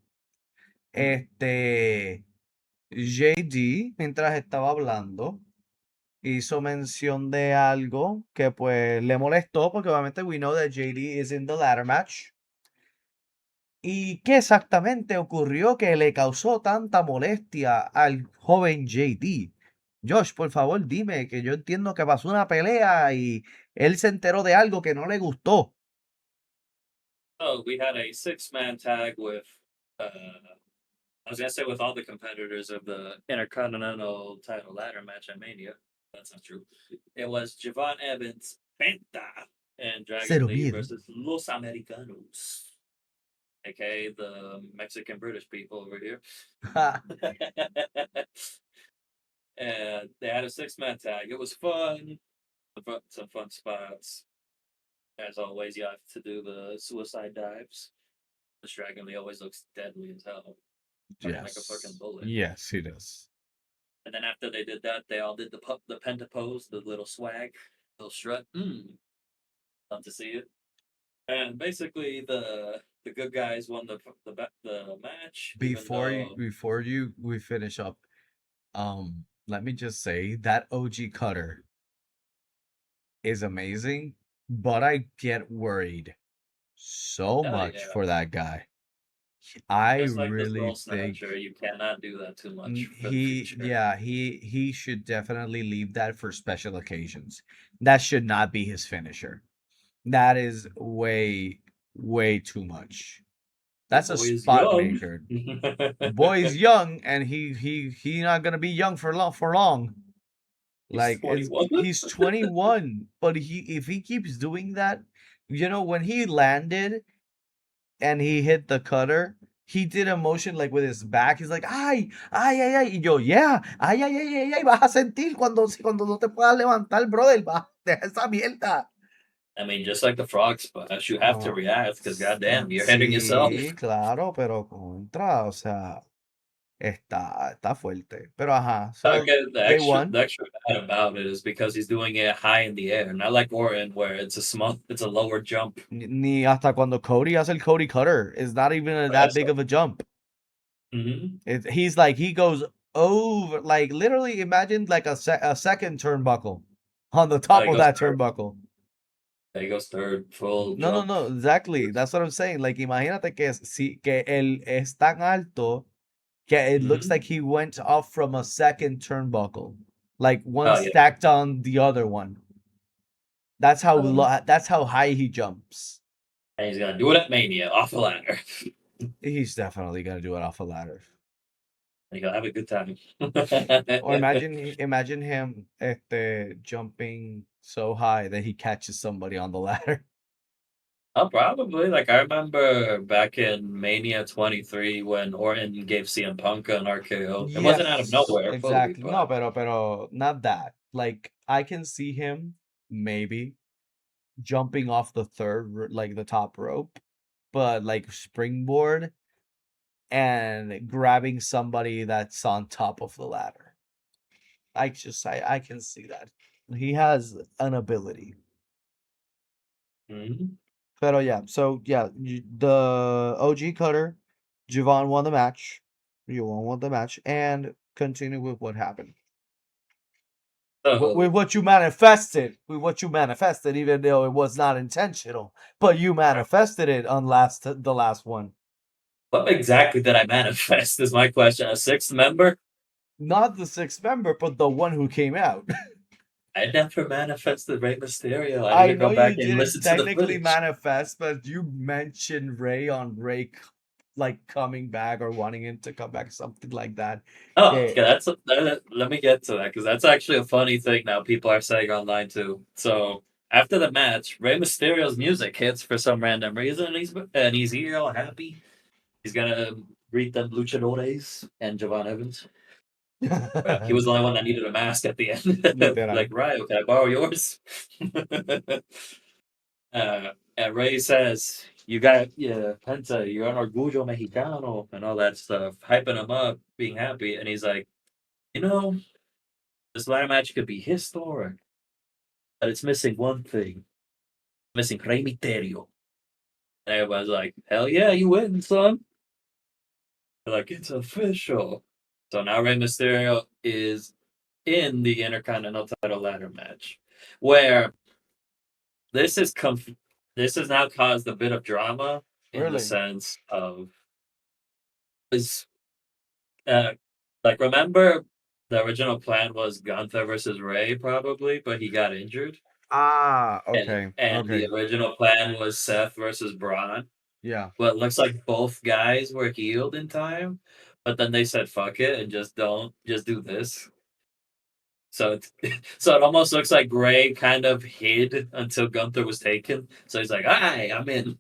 JD, mientras estaba hablando, hizo mención de algo que pues le molestó, porque obviamente we know that JD is in the ladder match. ¿Y qué exactamente ocurrió que le causó tanta molestia al joven JD? Josh, por favor, dime, que yo entiendo que pasó una pelea y él se enteró de algo que no le gustó. Oh, we had a six-man tag with I was gonna say with all the competitors of the Intercontinental title ladder match at Mania. That's not true. It was Javon Evans, Penta, and Dragon Cero Lee miedo. versus Los Americanos, aka the Mexican British people over here. And they had a six-man tag. It was fun. Some fun spots. As always, you have to do the suicide dives. The Dragon Lee always looks deadly as hell, coming like a fucking Yes. bullet. Yes, he does. And then after they did that, they all did the penta pose, the little swag, little strut. Love to see it. And basically, the good guys won the match, even though Before you we finish up, let me just say that OG Cutter is amazing, but I get worried so hell much yeah, for that guy. I just like the really Soul think Snatcher, you cannot do that too much for the future. yeah, he should definitely leave that for special occasions. That should not be his finisher. That is way too much. The That's a boy is spot young. maker. The boy is young, and he not gonna be young for long. He's Like, it's 21. he's 21, but he if he keeps doing that, when he landed and he hit the cutter, he did a motion like with his back. He's like, ay, ay, ay, ay. Y yo, yeah, ay, ay, ay, ay, ay, vas a sentir cuando no te puedas levantar, brother, deja esa mierda. I mean, just like the frog splash, you have to Oh, react because goddamn, you're hitting sí, yourself. claro, pero contra, o sea, está fuerte. Pero ajá, so Okay, the they extra won. the extra bad about it is because he's doing it high in the air, not like Orton where it's a lower jump. Ni hasta cuando Cody hace el Cody Cutter. It's not even that That's big of a jump. mm-hmm. He's like, he goes over, like, literally imagine like a second turnbuckle on the top He of goes that third. turnbuckle. He goes third, full No, no, jump. no, exactly. That's what I'm saying. Like, imagínate que, si, que él es tan alto Yeah, it looks like Mhm. he went off from a second turnbuckle, like one Oh, yeah. stacked on the other one. That's how Um, that's how high he jumps. and he's gonna do it at Mania off a ladder. He's definitely gonna do it off a ladder. And he'll have a good time. Or imagine him jumping so high that he catches somebody on the ladder. Oh, probably. Like, I remember back in Mania 23 when Orton gave CM Punk an RKO. It wasn't out of Yes, nowhere fully, exactly. No, but pero not that. Like I can see him maybe jumping off the like the top rope, but like springboard and grabbing somebody that's on top of the ladder. I can see that. He has an ability. mhm. Pero yeah, so yeah, the OG Cutter, Javon won the match. Javon won the match, and continue with what happened. With So, what you manifested, with what you manifested, even though it was not intentional, but you manifested it on the last one. what exactly did I manifest is my question. A sixth member? Not the sixth member, but the one who came out. I never manifested Rey Mysterio. I need I to know go back you and didn't listen to the technically footage. manifest, but you mentioned like coming back or wanting him to come back, something like that. Oh, Okay. okay, let me get to that because that's actually a funny thing now people are saying online too. So after the match, Rey Mysterio's music hits for some random reason, and he's here all happy. He's gonna greet them luchadores and Javon Evans. He was the only one that needed a mask at the end. Literal. Like, right, can I borrow yours? And Ray says, "You got yeah, Penta, you're an orgullo mexicano," and all that stuff, hyping him up, being happy, and he's like, you know. This ladder match could be historic, but it's missing one thing. Missing Rey Mysterio. And everybody's like, hell yeah, you win, son. They're like, it's official. So now Rey Mysterio is in the Intercontinental title ladder match, where this is this has now caused a bit of drama in the Really? sense of is uh like remember the original plan was Gunther versus Ray probably, but he got injured. Ah, And okay. and the Okay. original plan was Seth versus Braun. Yeah. Well, it looks like both guys were healed in time, but then they said fuck it and just do this. So it's, so it almost looks like Gray kind of hid until Gunther was taken. So he's like, "Hi, I'm in.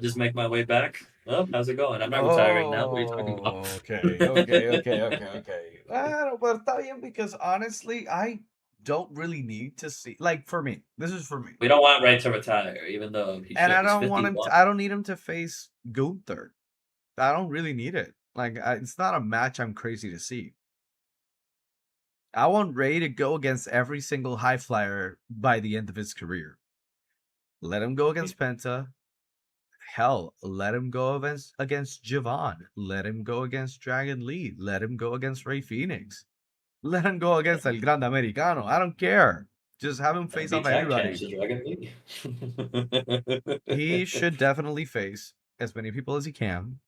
Just make my way back." Oh, how's it going? I'm not retiring now. What are you talking Oh, okay. Okay. Okay. Okay. about? Okay. Well, está bien because honestly, I don't really need to see. Like for me, this is for me, We don't want Ray to retire, even though he and should. I He's don't want him 51. to. I don't need him to face Gunther. I don't really need it. Like it's not a match I'm crazy to see. I want Ray to go against every single high flyer by the end of his career. Let him go against Penta. Hell, let him go against Javon. Let him go against Dragon Lee. Let him go against Ray Phoenix. Let him go against El Grande Americano. I don't care. Just have him face Be off tag everybody. champs in Dragon League. He should definitely face as many people as he can,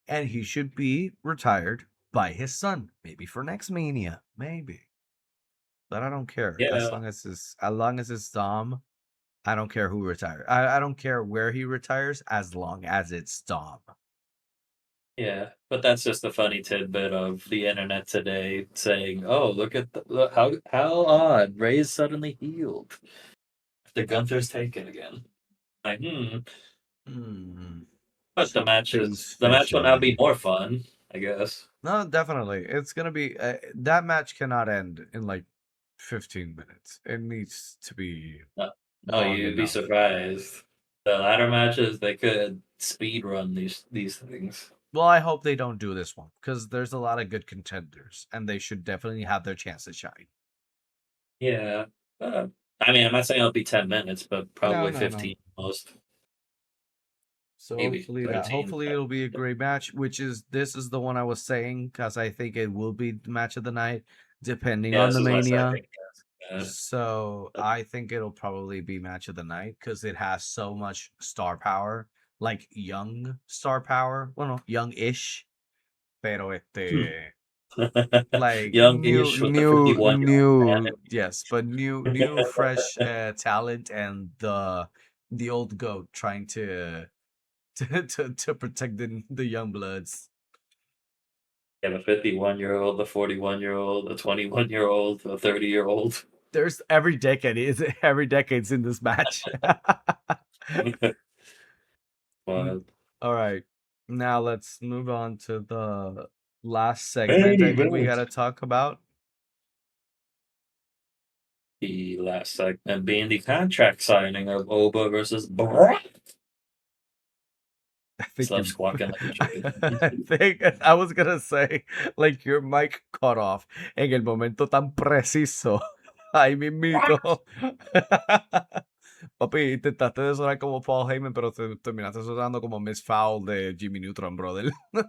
and he should be retired by his son. Maybe for next Mania. Maybe. But I don't care. Yeah, As long as it's Dom, I don't care who retires. I don't care where he retires as long as it's Dom. yeah, but that's just a funny tidbit of the internet today saying, "Oh, look how odd Ray's suddenly healed. The Gunther's taken again." Like, Hmm. but Something's the match will now be fishy. more fun, I guess. No, definitely. It's gonna be that match cannot end in like 15 minutes. It needs to be No, no, long you'd be enough. surprised. The ladder matches they could speed run these things. Well, I hope they don't do this one because there's a lot of good contenders and they should definitely have their chance to shine. Yeah, I mean, I'm not saying it'll be 10 minutes, but No, probably no, no. 15 most, So maybe hopefully that 13. hopefully it'll be a great match, which is this is the one I was saying because I think it will be the match of the night, depending Yeah, on this the is my mania. second guess. So Uh, I think it'll probably be match of the night because it has so much star power, like young star power. Well, no, young-ish. pero Hmm. like Youngish with the 51-year-old man. yes, but new fresh talent and the old goat trying to to protect the young bloods. You have a 51-year-old, a 41-year-old, a 21-year-old, a 30-year-old. There's every decade's in this match. But All right. Now let's move on to the last segment main I think we event. gotta talk about. The last segment being the contract signing of Oba versus Brock. I think Slept you squawking like a chicken. I think I was gonna say like your mic cut off en el momento tan preciso. Ahí mismito. Papi, intentaste de sonar como Paul Heyman, pero terminaste sonando como Miss Fowl de Jimmy Neutron, brother. But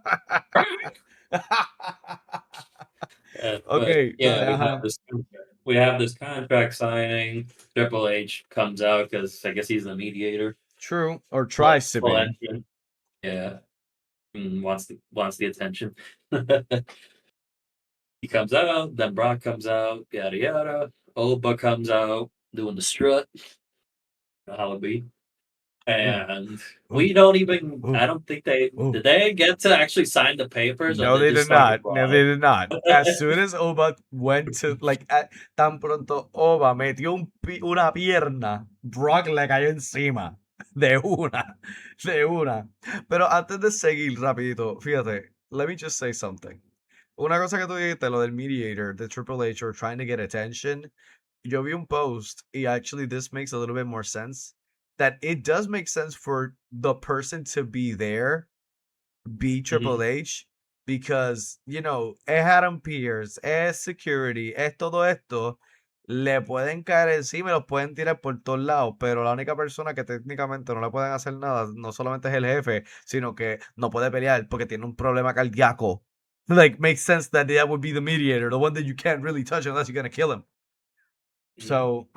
Okay, yeah, ajá. we have this contract signing. Triple H comes out because I guess he's the mediator. True, or Full, tries to full be. entrance. Yeah, wants the attention. He comes out, then Brock comes out, yada yada. Oba comes out doing the strut, Alibi. Ooh, And ooh, we don't even, ooh, I don't think they, ooh. did they get to actually sign the papers or No, they they just did started not. No, they brawling? did not. As soon as Oba went to, tan pronto Oba metió una pierna, Brock le cayó encima. De una. De una. Pero antes de seguir rapidito, fíjate, let me just say something. Una cosa que tú dijiste, lo del mediator, the Triple H, or trying to get attention, yo vi un post, y actually this makes a little bit more sense, that it does make sense for the person to be there be Hmm. Triple H because, es Adam Pierce, es security, es todo esto. Le pueden caer encima y los pueden tirar por todos lados, pero la única persona que técnicamente no le pueden hacer nada no solamente es el jefe, sino que no puede pelear porque tiene un problema cardíaco. Like, makes sense that that would be the mediator, the one that you can't really touch unless you're gonna kill him. Hmm. So,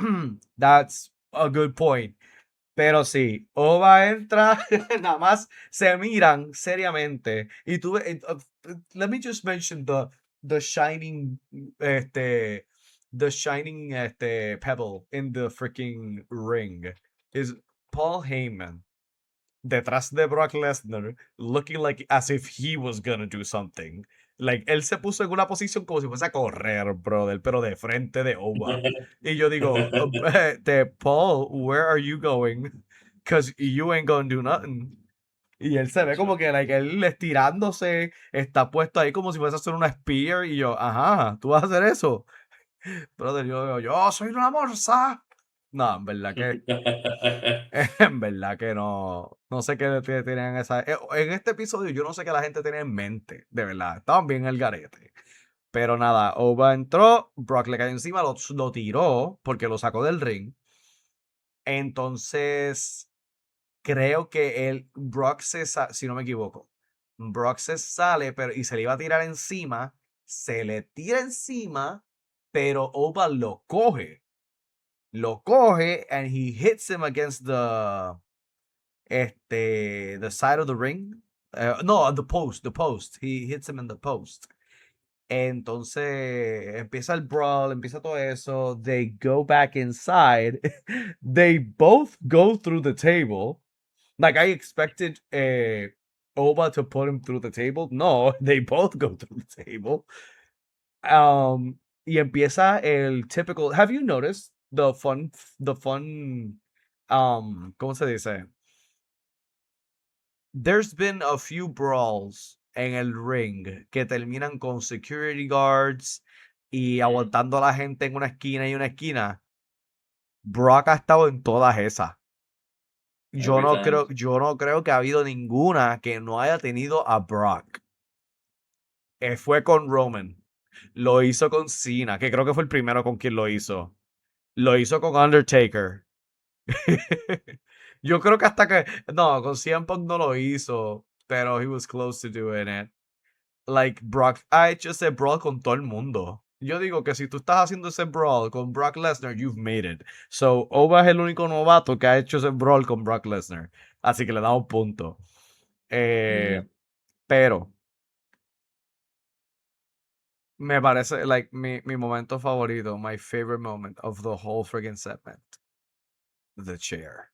that's a good point. Pero sí, Oba entra, nada más se miran seriamente. Y tú, let me just mention the shining, este, the shining, pebble in the freaking ring is Paul Heyman detrás de Brock Lesnar, looking like as if he was gonna do something. Like, él se puso en una posición como si fuese a correr, brother, pero de frente de Oba. Y yo digo, Paul, where are you going? Because you ain't gonna do nothing. Y él se ve como que like, él estirándose, está puesto ahí como si fuese a hacer una spear. Y yo, ajá, ¿tú vas a hacer eso? Brother, yo soy una morsa. No, en verdad que en verdad que no sé qué tenían esa. En este episodio, yo no sé qué la gente tenía en mente, de verdad. Estaban bien el garete. Pero nada, Oba entró, Brock le cayó encima, lo tiró porque lo sacó del ring. Entonces, creo que Brock si no me equivoco, Brock se sale y se le iba a tirar encima, se le tira encima, pero Oba lo coge, and he hits him against the side of the ring. No, the post. He hits him in the post. Entonces empieza el brawl, empieza todo eso. They go back inside. They both go through the table. Like I expected Oba to put him through the table. No, they both go through the table. Y empieza el typical. Have you noticed the fun, ¿cómo se dice? There's been a few brawls en el ring que terminan con security guards y Mhm. aguantando a la gente en una esquina y una esquina. Brock ha estado en todas esas. Every time. Yo no creo que ha habido ninguna que no haya tenido a Brock. Fue con Roman. Lo hizo con Cena, que creo que fue el primero con quien lo hizo. Lo hizo con Undertaker. Yo creo que hasta que. No, con CM Punk no lo hizo, pero he was close to doing it. Like, Brock ha hecho ese brawl con todo el mundo. Yo digo que si tú estás haciendo ese brawl con Brock Lesnar, you've made it. So, Oba es el único novato que ha hecho ese brawl con Brock Lesnar. Así que le da un punto. Yeah. Pero, Me parece, like, mi momento favorito, my favorite moment of the whole friggin' segment. The chair.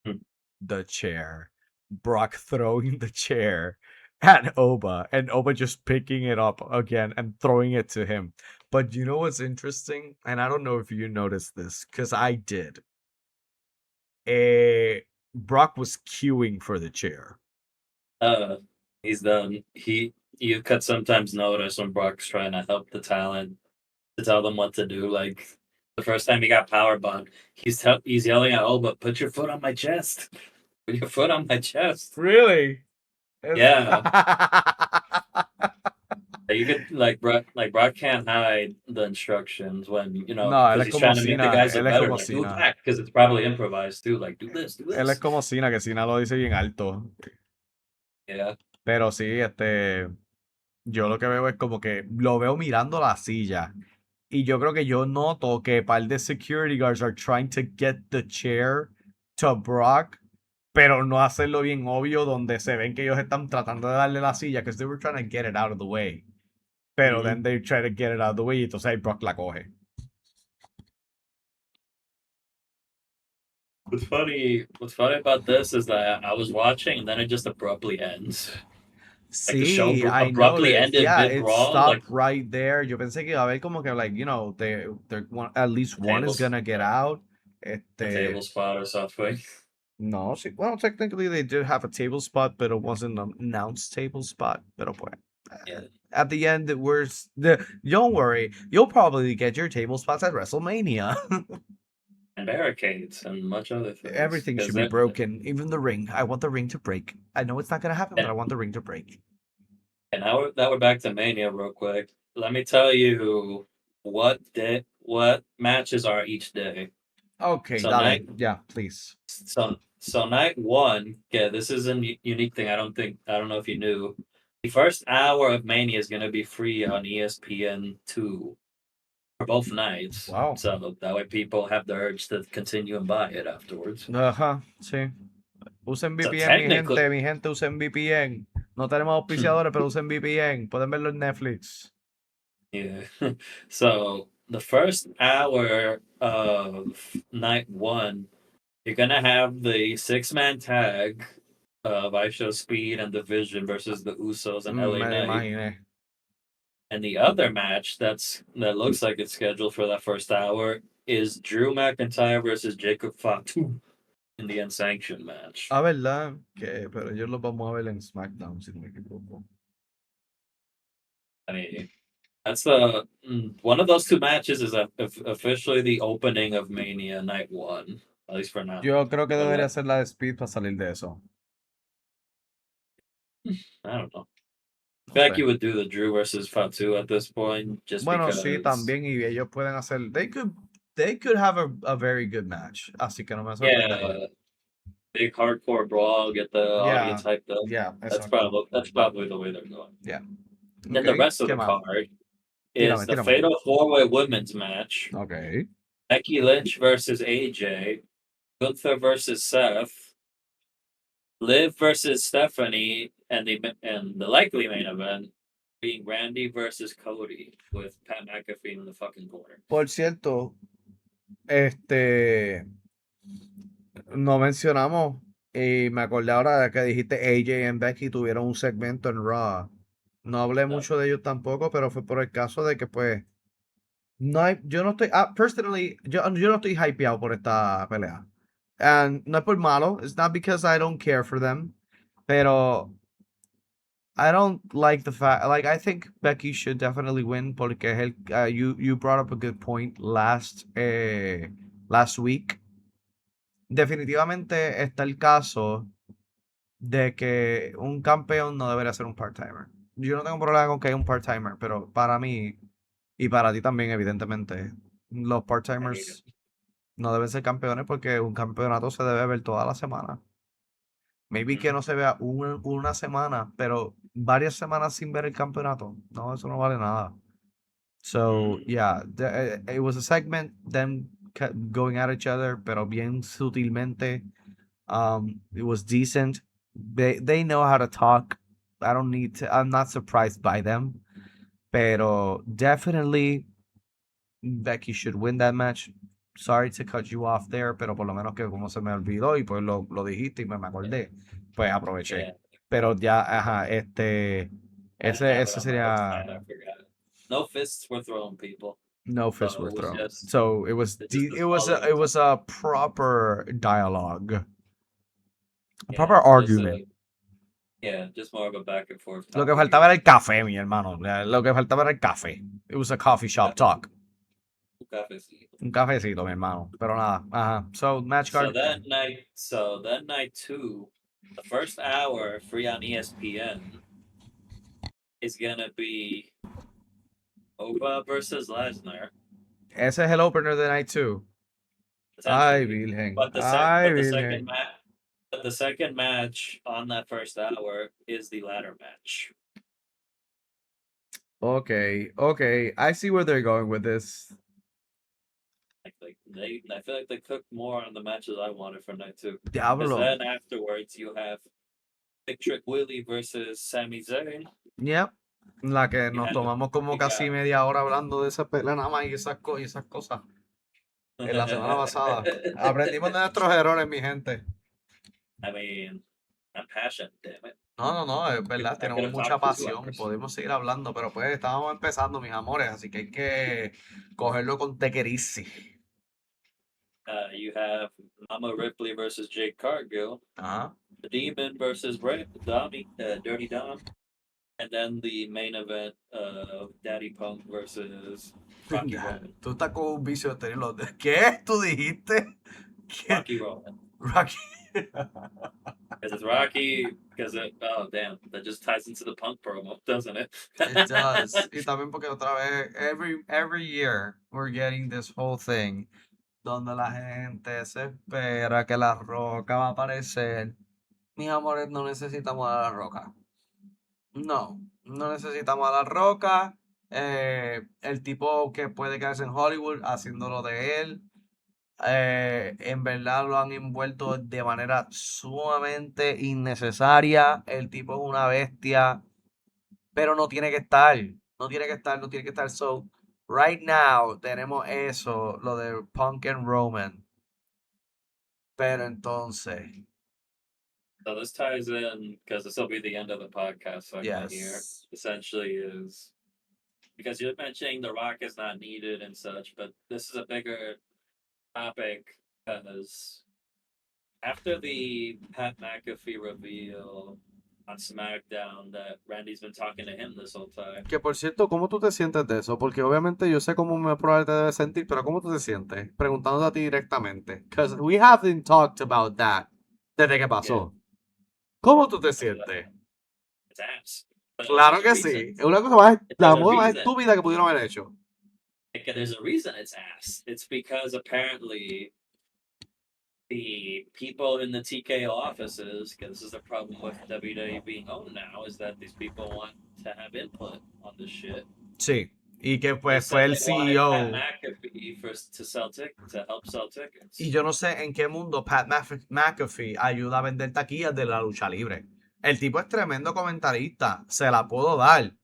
Hmm. The chair. Brock throwing the chair at Oba, and Oba just picking it up again and throwing it to him. But you know what's interesting? And I don't know if you noticed this, because I did. Brock was queuing for the chair. Uh, he's done. You could sometimes notice when Brock's trying to help the talent to tell them what to do. Like the first time he got power bombed, he's yelling at Oba, "Put your foot on my chest! Put your foot on my chest!" Really? Yeah, you could Brock can't hide the instructions when No, él because es he's como trying to make the Cena, guys look él es better. como Like do Cena. that because it's probably improvised too. Like do this, do Él es this. como Cena, que Cena lo dice bien alto. Yeah. Pero sí, yo lo que veo es como que lo veo mirando la silla. Y yo creo que yo noto que par de security guards are trying to get the chair to Brock, pero no hacerlo bien obvio, donde se ven que ellos están tratando de darle la silla, because they were trying to get it out of the way. Pero Hmm. then they try to get it out of the way, y entonces ahí Brock la coge. What's funny about this is that I was watching and then it just abruptly ends. Like the show Sí, I abruptly noticed. ended Yeah, mid it brawl. Like stopped right there. Yo pensé que iba a haber como que, like, at least one is tables, gonna get out. a table spot or something. No, sí, well, technically they did have a table spot, but it wasn't an announced table spot. Pero pues, Yeah, at the end, don't worry, you'll probably get your table spots at WrestleMania. and barricades and much other things. Everything should be broken, even the ring. I want the ring to break. I know it's not gonna happen, but And I want the ring to break. now we're back to Mania real quick. Let me tell you what matches are each day. Okay, So dale. night Yeah, please. so night one. Yeah, this is a unique thing. I don't know if you knew. The first hour of Mania is gonna be free on ESPN 2 for both nights. Wow. So that way people have the urge to continue and buy it afterwards. Ajá, sí. Usen So VPN, technically, mi gente, usen VPN. No tenemos auspiciadores, pero usen VPN. Pueden verlo en Netflix. yeah. So the first hour of night one, you're gonna have the six-man tag of I Show Speed and Division versus the Usos and LA Me lo Knight. imaginé. And the other match that looks like it's scheduled for that first hour is Drew McIntyre versus Jacob Fatu in the unsanctioned match. Ah, ¿verdad? Pero ellos lo vamos a ver en SmackDown, si no me equivoco. I mean, that's the one of those two matches is officially the opening of Mania Night One, at least for now. Yo creo que The debería le- ser la de Speed para salir de eso. I don't know. I No feel like sé. you would do the Drew versus Fatu at this point, just Bueno, sí, because. también, y ellos pueden hacer. They could have a very good match. Así que no me sorprendería. Yeah, big hardcore brawl, get the Yeah, audience hyped up. yeah, That's exacto. probably the way they're going. Yeah. Then the Ok, rest of ¿qué the más? card is Tírame, the tírame. Fatal Four-Way Women's match: Ok. Becky Lynch versus AJ, Gunther versus Seth, Liv versus Stephanie, and the likely main event being Randy versus Cody with Pat McAfee in the fucking corner. Por cierto, este. No mencionamos, y me acordé ahora de que dijiste AJ y Becky tuvieron un segmento en Raw. No hablé Uh, mucho de ellos tampoco, pero fue por el caso de que, pues, yo no estoy, personally, yo no estoy hypeado por esta pelea. And no es por malo, it's not because I don't care for them, pero I don't like the fact, like, I think Becky should definitely win, porque you brought up a good point last week. Definitivamente está el caso de que un campeón no debería ser un part-timer. Yo no tengo problema con que haya un part-timer, pero para mí y para ti también, evidentemente, los I hate it. part-timers no deben ser campeones porque un campeonato se debe ver toda la semana. Maybe que Mhm. no se vea una semana, pero varias semanas sin ver el campeonato. No, eso no vale nada. So, Mm. yeah, it was a segment, them going at each other, pero bien sutilmente. It was decent. They know how to talk. I'm not surprised by them. Pero definitely Becky should win that match. Sorry to cut you off there, pero por lo menos que como se me olvidó y pues lo dijiste y me Yeah, acordé, pues aproveché. yeah. Pero ya, ajá, I didn't have it ese on my list. sería I forgot. No fists were thrown, people. no fists So were it was thrown. just So just the it following was time. a proper dialogue, a Yeah, proper just argument. yeah, just more of a back and forth Lo que talking faltaba game. era el café, mi hermano. Lo que faltaba era el café. It was a coffee shop Cafecito, talk. cafecito. Un cafecito, mi hermano. Pero nada, ajá. So, match card. So that night too, the first hour free on ESPN is gonna be Oba versus Lesnar, Ese es el opener de Night 2. Ay, potentially. Virgen. But Ay, the second Virgen. match, but the second match on that first hour is the ladder match. Okay, okay. I see where they're going with this. I feel like they cooked more on the matches I wanted for night two. Because Diablo. then afterwards you have Big Trick Willie versus Sami Zayn. Yep. La que You nos have tomamos como you casi got media hora hablando de esa pelea nada más y esas cosas en la semana pasada. Aprendimos de nuestros errores, mi gente. I mean, I'm passionate, damn it. No, no, no, es verdad, I could tenemos have mucha talked for two pasión, hours. podemos seguir hablando, pero pues estábamos empezando, mis amores, así que hay que cogerlo con tequerici. You have Mama Ripley versus Jake Cargill, Ajá. the Demon versus Dirty Dom, and then the main event of Daddy Punk versus Rocky Ya, Roman. tú estás con un vicio de tenerlo. ¿Qué? ¿Tú dijiste? ¿Qué? Rocky Roman. Rocky. Because it's Rocky, because it, oh damn, that just ties into the Punk promo, doesn't it? It does. Y también porque otra vez, every year we're getting this whole thing donde la gente se espera que la roca va a aparecer. Mis amores, no necesitamos a la roca. No, no necesitamos a la roca. El tipo que puede quedarse en Hollywood haciéndolo de él. En verdad lo han envuelto de manera sumamente innecesaria. El tipo es una bestia, pero no tiene que estar. No tiene que estar, no tiene que estar. So, right now tenemos eso, lo de Punk and Roman. Pero entonces, So this ties in because this will be the end of the podcast segment here. yes. Essentially, is because you're mentioning The Rock is not needed and such, but this is a bigger topic because after the Pat McAfee reveal on SmackDown that Randy's been talking to him this whole time. Que por cierto, ¿cómo tú te sientes de eso? Porque obviamente yo sé cómo me probablemente debes sentir, pero ¿cómo tú te sientes? Preguntándote a ti directamente. Because we haven't talked about that desde que Yeah, pasó. ¿Cómo tú te it's, uh, sientes? it's ass. But Claro there's a que reason. sí. Es una cosa más, la There's a moda más reason. estúpida que pudieron haber hecho. There's a reason it's ass. It's because apparently the people in the TKO offices, because this is the problem with WWE being owned now, is that these people want to have input on this shit. Sí. Y que They pues said fue el they wanted Pat CEO. McAfee to help sell Y tickets. yo no sé en qué mundo Pat McAfee ayuda a vender taquillas de la lucha libre. El tipo es tremendo comentarista. Se la puedo dar.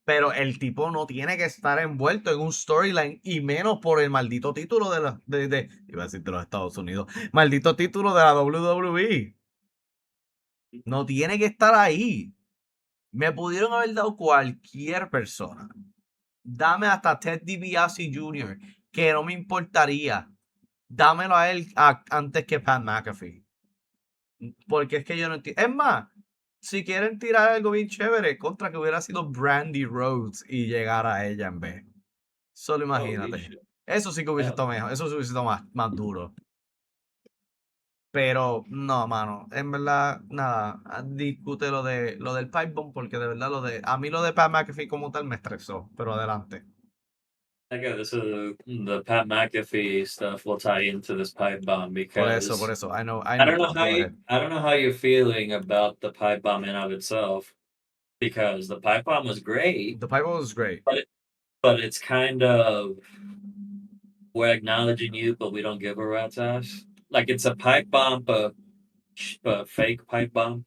Pero el tipo no tiene que estar envuelto en un storyline y menos por el maldito título iba a decir de los Estados Unidos, maldito título de la WWE. No tiene que estar ahí. Me pudieron haber dado cualquier persona. Dame hasta Ted DiBiase Jr., que no me importaría. Dámelo a él antes que Pat McAfee. Porque es que yo no entiendo. Es más, si quieren tirar algo bien chévere, contra que hubiera sido Brandy Rhodes y llegar a ella en vez. Solo Holy imagínate. shit. Eso sí que hubiese Hell estado yeah. mejor. Eso sí hubiese estado más duro. Pero no, mano. En verdad, nada. Discute lo del pipe bomb porque de verdad a mí lo de Pat McAfee como tal me estresó. Pero adelante. Okay, this is the Pat McAfee stuff will tie into this pipe bomb Por because eso. I know, but go ahead. I don't know how you're feeling about the pipe bomb in of itself because the pipe bomb was great, The pipe bomb was great. but it's kind of we're acknowledging you, but we don't give a rat's ass. Like it's a pipe bomb, but fake pipe bomb.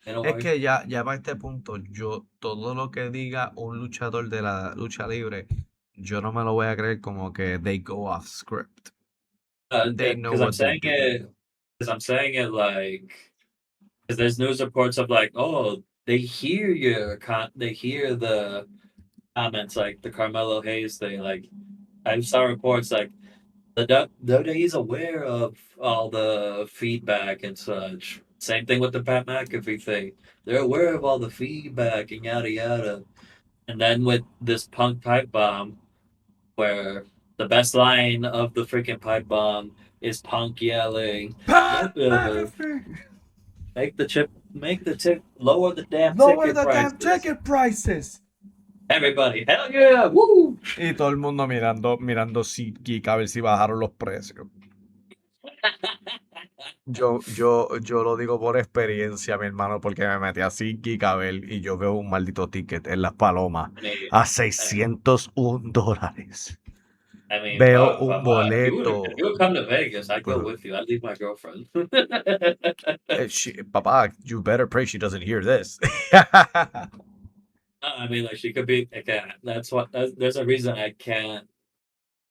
in a Es way. que ya para este punto, yo todo lo que diga un luchador de la lucha libre, yo no me lo voy a creer como que they go off script. They know Because I'm what they're saying doing. it, because I'm saying it like, because there's news reports of like, oh, they hear they hear the comments like the Carmelo Hayes thing. Like I saw reports like WWE is aware of all the feedback and such. Same thing with the Pat McAfee thing. They're aware of all the feedback and yada yada. And then with this punk pipe bomb, where the best line of the freaking pipe bomb is Punk yelling, Pat McAfee! make the tip, lower the damn Lower ticket the damn prices. ticket prices! Everybody, hell yeah, woo! Y todo el mundo mirando SeatGeek a ver si bajaron los precios. Yo lo digo por experiencia, mi hermano, porque me metí a SeatGeek a ver y yo veo un maldito ticket en Las Palomas I mean, a I, $601. I mean, Veo fuck, un Papa. If boleto. you would come to Vegas, I'd go Bro, with you. I'd leave my girlfriend. Papa, you better pray she doesn't hear this. I mean, like she could be. Again, there's a reason I can't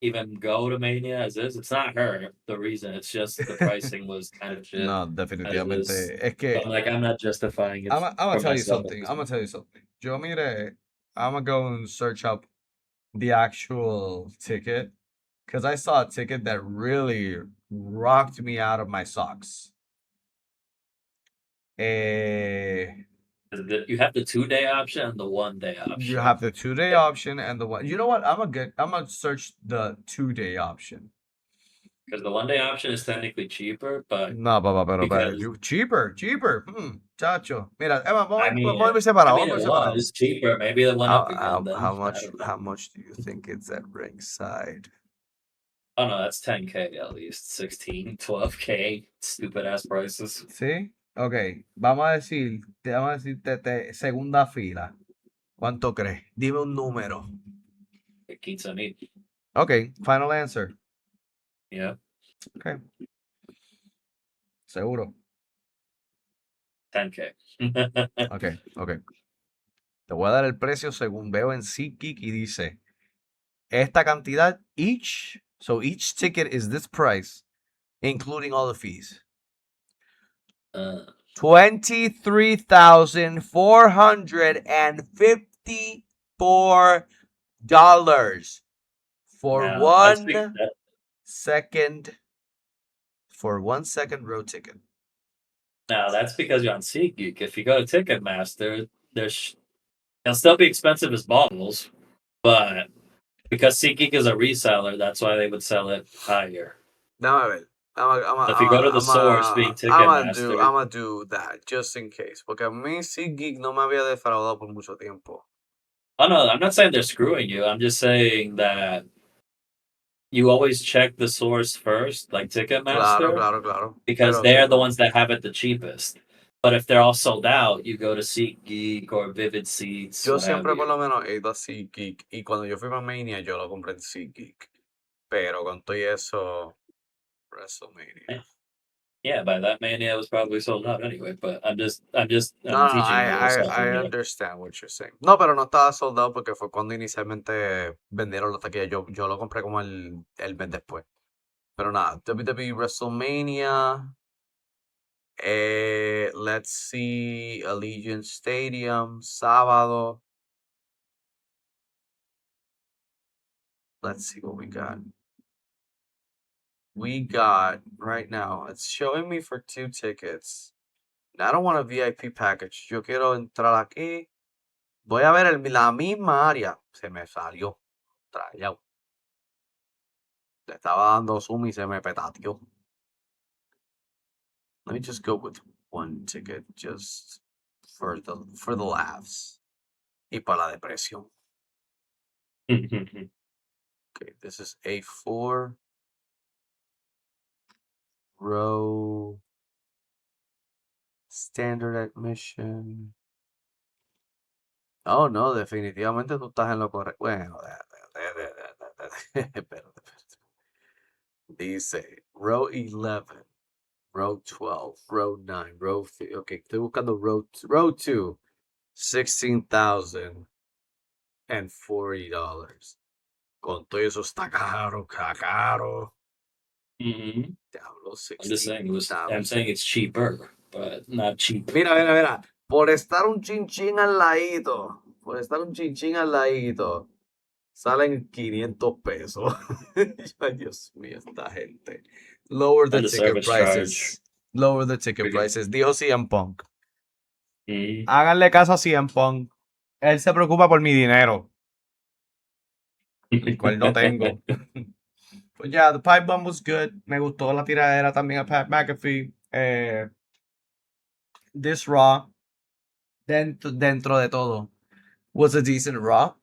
even go to Mania as is. It's not her. The reason it's just the pricing was kind of shit No, as is. definitivamente. Es So que I'm like, I'm not justifying it I'm gonna for tell you myself at something. this I'm gonna point. tell you something. Yo mire, I'm gonna go and search up the actual ticket because I saw a ticket that really rocked me out of my socks. Eh, You have the 2 day option and the 1 day you option. have the 2 day option and the one. You know what? I'm gonna search the 2 day option. Because the 1 day option is technically cheaper, but No, papá, pero, because cheaper. Chacho. Mira, Emma, I mean, vamos a ir separado, I mean, vamos a it ir separado. was cheaper. Maybe it went up again. Then I don't know. How much do you think it's at ringside? Oh no, that's 10K at least. 16, 12K. Stupid ass prices. ¿Sí? Ok, vamos a decirte segunda fila. ¿Cuánto crees? Dime un número. It keeps on me. Ok, final answer. Yeah, Ok, seguro. 10K. Ok, ok. Te voy a dar el precio según veo en SeatGeek y dice, esta cantidad, each ticket is this price, including all the fees. uh, $23,454 for now that's be- that, second for 1 second row ticket. now that's because you're on SeatGeek. If you go to Ticketmaster, it'll still be expensive as balls, but because SeatGeek is a reseller, that's why they would sell it higher. Now, ver. So if you go to the source being Ticketmaster, I'm do that just in case. Porque a mí SeatGeek no me había defraudado por mucho tiempo. oh no, I'm not saying they're screwing you. I'm just saying that you always check the source first, like Claro, Ticketmaster, claro, claro. because Pero sí, they're the no. ones that have it the cheapest. But if they're all sold out, you go to SeatGeek or Vivid Seats, Yo what have siempre por you. lo menos he ido a SeatGeek y cuando yo fui para Mania yo lo compré en SeatGeek. Pero con todo y eso, Eh, WrestleMania. Yeah, by that mania, it was probably sold out anyway. But No, I'm no, teaching you a lesson I here. understand what you're saying. No, pero no estaba soldado porque fue cuando inicialmente vendieron los taquillas. Yo lo compré como el mes después. Pero nada, WWE WrestleMania. Let's see, Allegiant Stadium, sábado. Let's see what we got. We got right now. It's showing me for 2 tickets. Now, I don't want a VIP package. Yo quiero entrar aquí. Voy a ver la misma área. Se me salió. Trayado. Le estaba dando zoom y se me petateó. Let me just go with one ticket just for the laughs. Y para la depresión. Okay, this is A4 row standard admission. Oh, no, definitivamente tú estás en lo correcto. Bueno, espérate. Dice row 11. Row 12, row 9, row 3. Ok, estoy buscando row 2. $16,040. Con todo eso está caro, caro. Mhm. Diablo, I'm just saying it was. I'm 16,000. saying it's cheaper, but not cheap. Mira, mira, mira. Por estar un chinchín al ladito. Por estar un chinchín al ladito. Salen $500. Ay, Dios mío, esta gente. Lower the And the ticket service charge. prices. Lower the ticket Freaking. prices. Dijo CM Punk. Mhm. Háganle caso a CM Punk. Él se preocupa por mi dinero, el cual no tengo. Pues ya, The Pipe Bomb was good. Me gustó la tiradera también a Pat McAfee. This Raw, dentro de todo, was a decent Raw.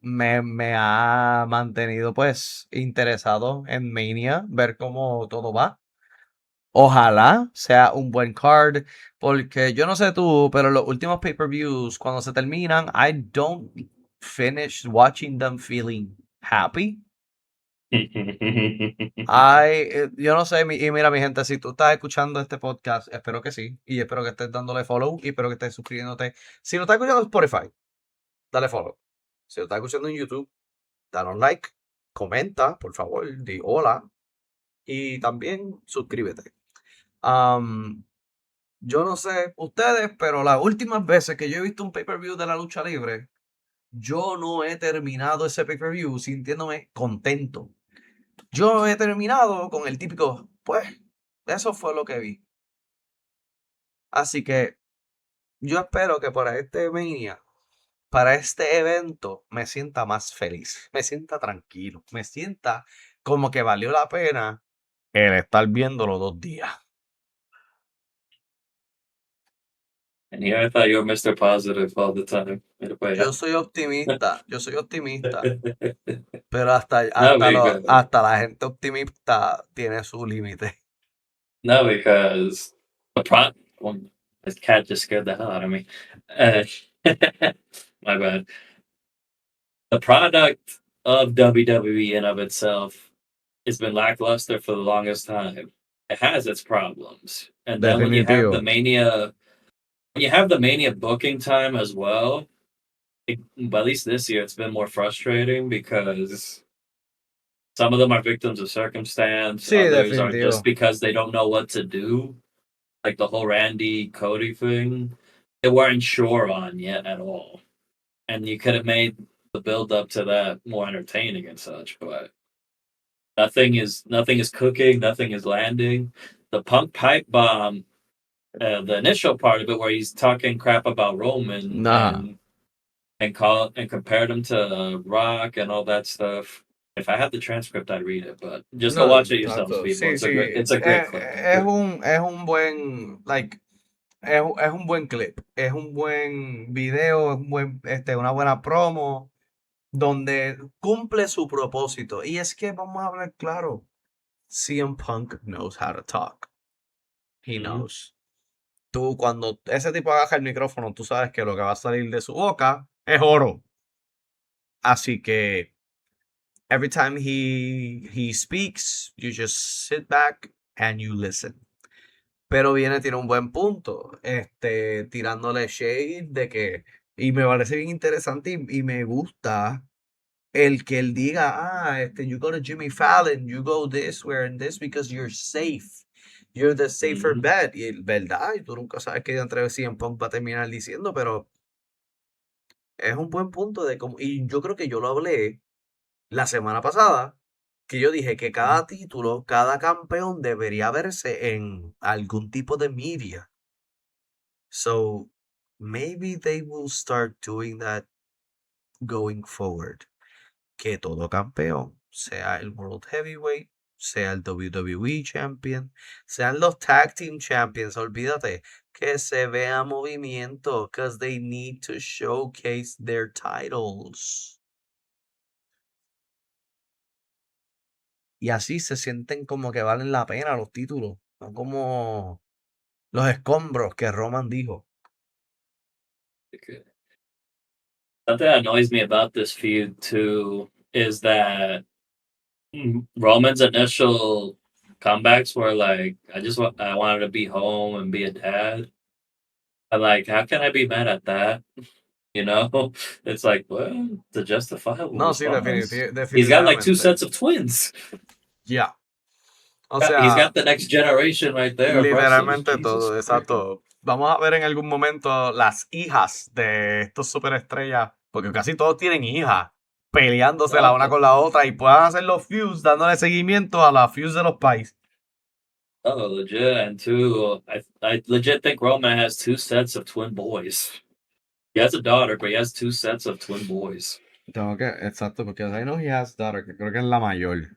Me ha mantenido pues interesado en Mania, ver cómo todo va. Ojalá sea un buen card, porque yo no sé tú, pero los últimos pay-per-views, cuando se terminan, I don't finish watching them feeling happy. Yo no sé, y mira mi gente, si tú estás escuchando este podcast, espero que sí, y espero que estés dándole follow, y espero que estés suscribiéndote. Si lo estás escuchando en Spotify, dale follow. Si lo estás escuchando en YouTube, dale un like, comenta, por favor, di hola, y también suscríbete. Am, yo no sé ustedes, pero las últimas veces que yo he visto un pay-per-view de la lucha libre, yo no he terminado ese pay-per-view sintiéndome contento. Yo he terminado con el típico, pues, eso fue lo que vi. Así que yo espero que para este Mania, para este evento, me sienta más feliz, me sienta tranquilo, me sienta como que valió la pena el estar viéndolo 2 días. And here I thought you were Mr. Positive all the time. Mira pa' allá. Yo soy optimista, pero hasta, No, hasta, because hasta la gente optimista tiene su límite. no, because the pro. Well, this cat just scared the hell out of me. Uh, my bad. The product of WWE in of itself has been lackluster for the longest time. It has its problems, and then Definitivo. when you have the Mania booking time as well, but at least this year it's been more frustrating because some of them are victims of circumstance, Sí, others are just definitivo. because they don't know what to do. Like the whole Randy Cody thing, they weren't sure on yet at all. And you could have made the build up to that more entertaining and such, but nothing is cooking, nothing is landing. The punk pipe bomb, the initial part of it where he's talking crap about Roman Ajá. and compared him to Rock and all that stuff. If I had the transcript, I'd read it, but just go No, watch it yourselves, exacto. people. Sí, sí. It's a great clip. Es un buen, like, es un buen clip. Es un buen video, es un buen, una buena promo, donde cumple su propósito. Y es que vamos a hablar claro. CM Punk knows how to talk. He Mhm. knows. Tú, cuando ese tipo agarra el micrófono, tú sabes que lo que va a salir de su boca es oro. Así que every time he speaks, you just sit back and you listen. Pero tiene un buen punto, tirándole shade de que, y me parece bien interesante y me gusta el que él diga, you go to Jimmy Fallon, you go this, where and this, because you're safe. You're the safer Mhm. bet. Y verdad, y tú nunca sabes qué entre CM Punk va a terminar diciendo, pero es un buen punto de cómo, y yo creo que yo lo hablé la semana pasada, que yo dije que Mhm. cada título, cada campeón debería verse en algún tipo de media. So maybe they will start doing that going forward. Que todo campeón, sea el World Heavyweight, sea el WWE Champion, sean los Tag Team Champions, olvídate, que se vea movimiento, because they need to showcase their titles. Y así se sienten como que valen la pena los títulos, no como los escombros que Roman dijo. Okay. Something that annoys me about this feud too is that Roman's initial comebacks where like I wanted to be home and be a dad. I'm like, how can I be mad at that? You know, it's like, well, it's a justifiable No, sí, response. He's got like two definitivamente. sets of twins. Ya. O He's sea, got the next generation right there of wrestlers. literalmente Jesus todo, Christ. exacto. Vamos a ver en algún momento las hijas de estos superestrellas, porque casi todos tienen hijas, peleándose la Oh, una con la otra y puedan hacer los feuds dándole seguimiento a la feuds de los pais. oh, legit. And two, I legit think Roman has two sets of twin boys. He has a daughter, but he has two sets of twin boys. Tengo que, exacto, porque I know he has daughter, que creo que es la mayor.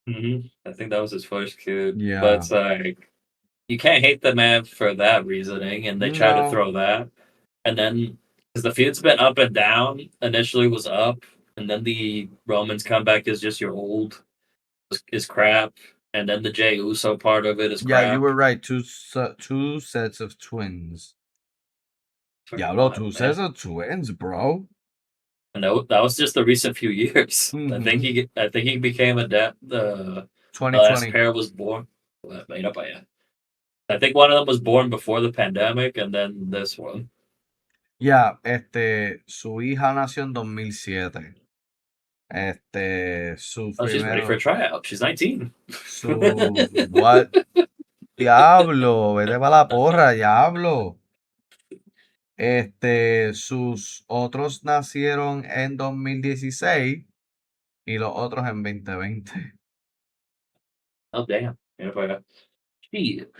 I think that was his first kid. But Yeah. it's like, you can't hate the man for that reasoning. And they try to No. throw that. And then, because the feud's been up and down, initially was up. And then the Romans comeback is just your old is crap. And then the Jey Uso part of it is Yeah, you crap. were right. Two sets of twins. For Diablo, what, two man? sets of twins, bro. And that was just the recent few years. Mm-hmm. I think he became a the last 2020. pair was born. Well, made up by I think one of them was born before the pandemic, and then this one. Ya, su hija nació en 2007. Su Oh, she's ready for a primero, tryout. She's 19. what? Diablo, vete para la porra, diablo. Sus otros nacieron en 2016 y los otros en 2020. Oh damn! Shit.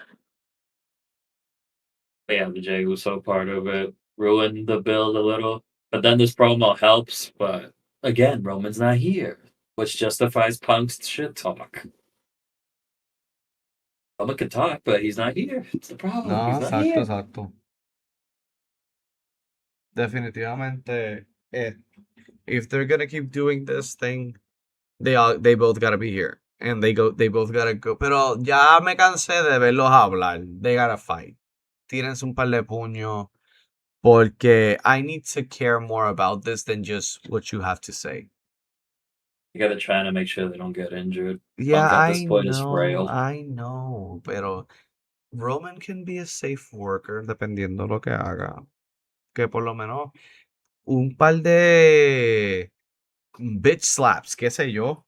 Yeah, the Jey Uso part of it ruined the build a little, but then this promo helps. But again, Roman's not here, which justifies Punk's shit talk. Roman can talk, but he's not here. It's the problem. No, He's not exacto, here. exacto. Definitivamente, if they're gonna keep doing this thing, they both gotta be here. And they both gotta go. Pero ya me cansé de verlos hablar. They gotta fight. Tírense un par de puños. Porque I need to care more about this than just what you have to say. You gotta try to make sure they don't get injured. Yeah, Punk at this point is frail. I know. Pero Roman can be a safe worker dependiendo lo que haga. Que por lo menos un par de bitch slaps, qué sé yo.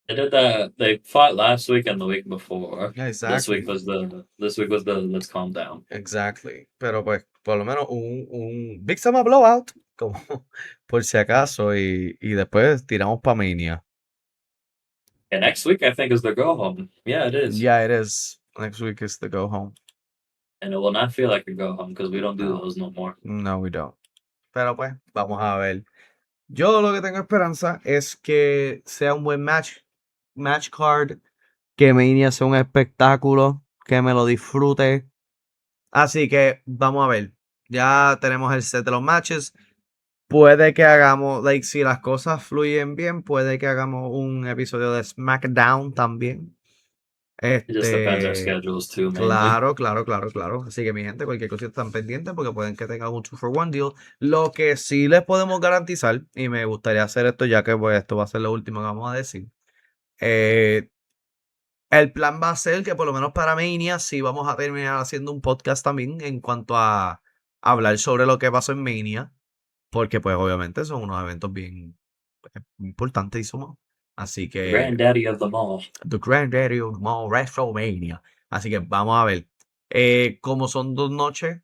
They did that. They fought last week and the week before. Yeah, exactly. This week was the let's calm down. Exactly. Pero pues, por lo menos un Big Summer Blowout, como por si acaso, y después tiramos pa' Mania. And next week I think is the go home. Yeah, it is. Yeah, it is. Next week is the go home. And it will not feel like a go home because we don't do No, those no more. no, we don't. Pero pues, vamos a ver. Yo lo que tengo esperanza es que sea un buen match card, que Mania sea un espectáculo, que me lo disfrute. Así que vamos a ver. Ya tenemos el set de los matches. Puede que hagamos, like, si las cosas fluyen bien, puede que hagamos un episodio de SmackDown también. It just depends our schedules too, mainly. Claro, claro, claro, claro. Así que mi gente, cualquier cosita están pendientes porque pueden que tengan un 2 for 1 deal. Lo que sí les podemos garantizar, y me gustaría hacer esto ya que pues esto va a ser lo último que vamos a decir. eh, el plan va a ser que por lo menos para Mania sí vamos a terminar haciendo un podcast también en cuanto a hablar sobre lo que pasó en Mania. Porque pues obviamente son unos eventos bien importantes y somos. Así The que granddaddy of them all. The Granddaddy of Mall WrestleMania. Así que vamos a ver. Como son 2 noches,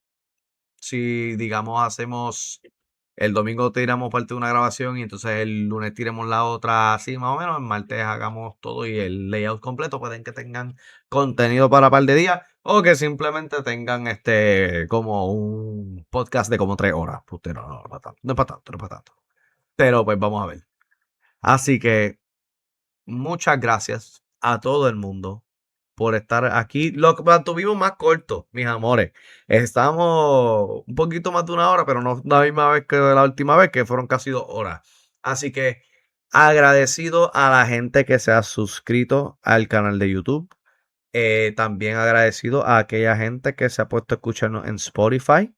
si digamos hacemos el domingo tiramos parte de una grabación y entonces el lunes tiremos la otra así más o menos, el martes hagamos todo y el layout completo, pueden que tengan contenido para par de días o que simplemente tengan como un podcast de como 3 horas. Usted no es para tanto, no es para tanto, no es para tanto. Pero pues vamos a ver. Así que muchas gracias a todo el mundo por estar aquí. Lo mantuvimos más corto, mis amores. Estamos un poquito más de 1 hora, pero no la misma vez que la última vez, que fueron casi 2 horas. Así que agradecido a la gente que se ha suscrito al canal de YouTube. También agradecido a aquella gente que se ha puesto a escucharnos en Spotify.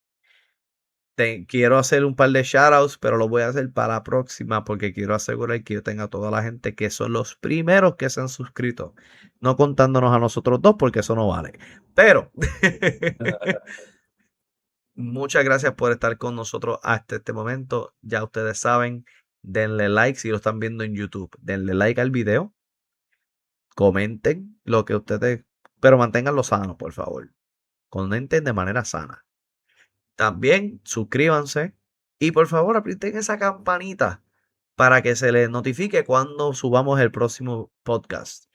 quiero hacer un par de shoutouts, pero lo voy a hacer para la próxima porque quiero asegurar que yo tenga a toda la gente que son los primeros que se han suscrito. No contándonos a nosotros dos porque eso no vale. Pero muchas gracias por estar con nosotros hasta este momento. Ya ustedes saben, denle like si lo están viendo en YouTube. Denle like al video. Comenten lo que ustedes, pero manténganlo sano, por favor. Comenten de manera sana. También suscríbanse y por favor aprieten esa campanita para que se les notifique cuando subamos el próximo podcast.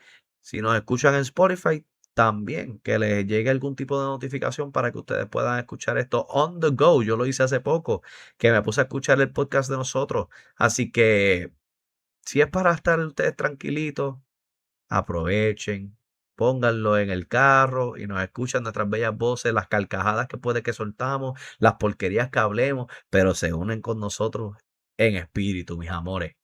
Si nos escuchan en Spotify, también que les llegue algún tipo de notificación para que ustedes puedan escuchar esto on the go. Yo lo hice hace poco, que me puse a escuchar el podcast de nosotros. Así que si es para estar ustedes tranquilitos, aprovechen, pónganlo en el carro y nos escuchan nuestras bellas voces, las carcajadas que puede que soltamos, las porquerías que hablemos, pero se unen con nosotros en espíritu, mis amores.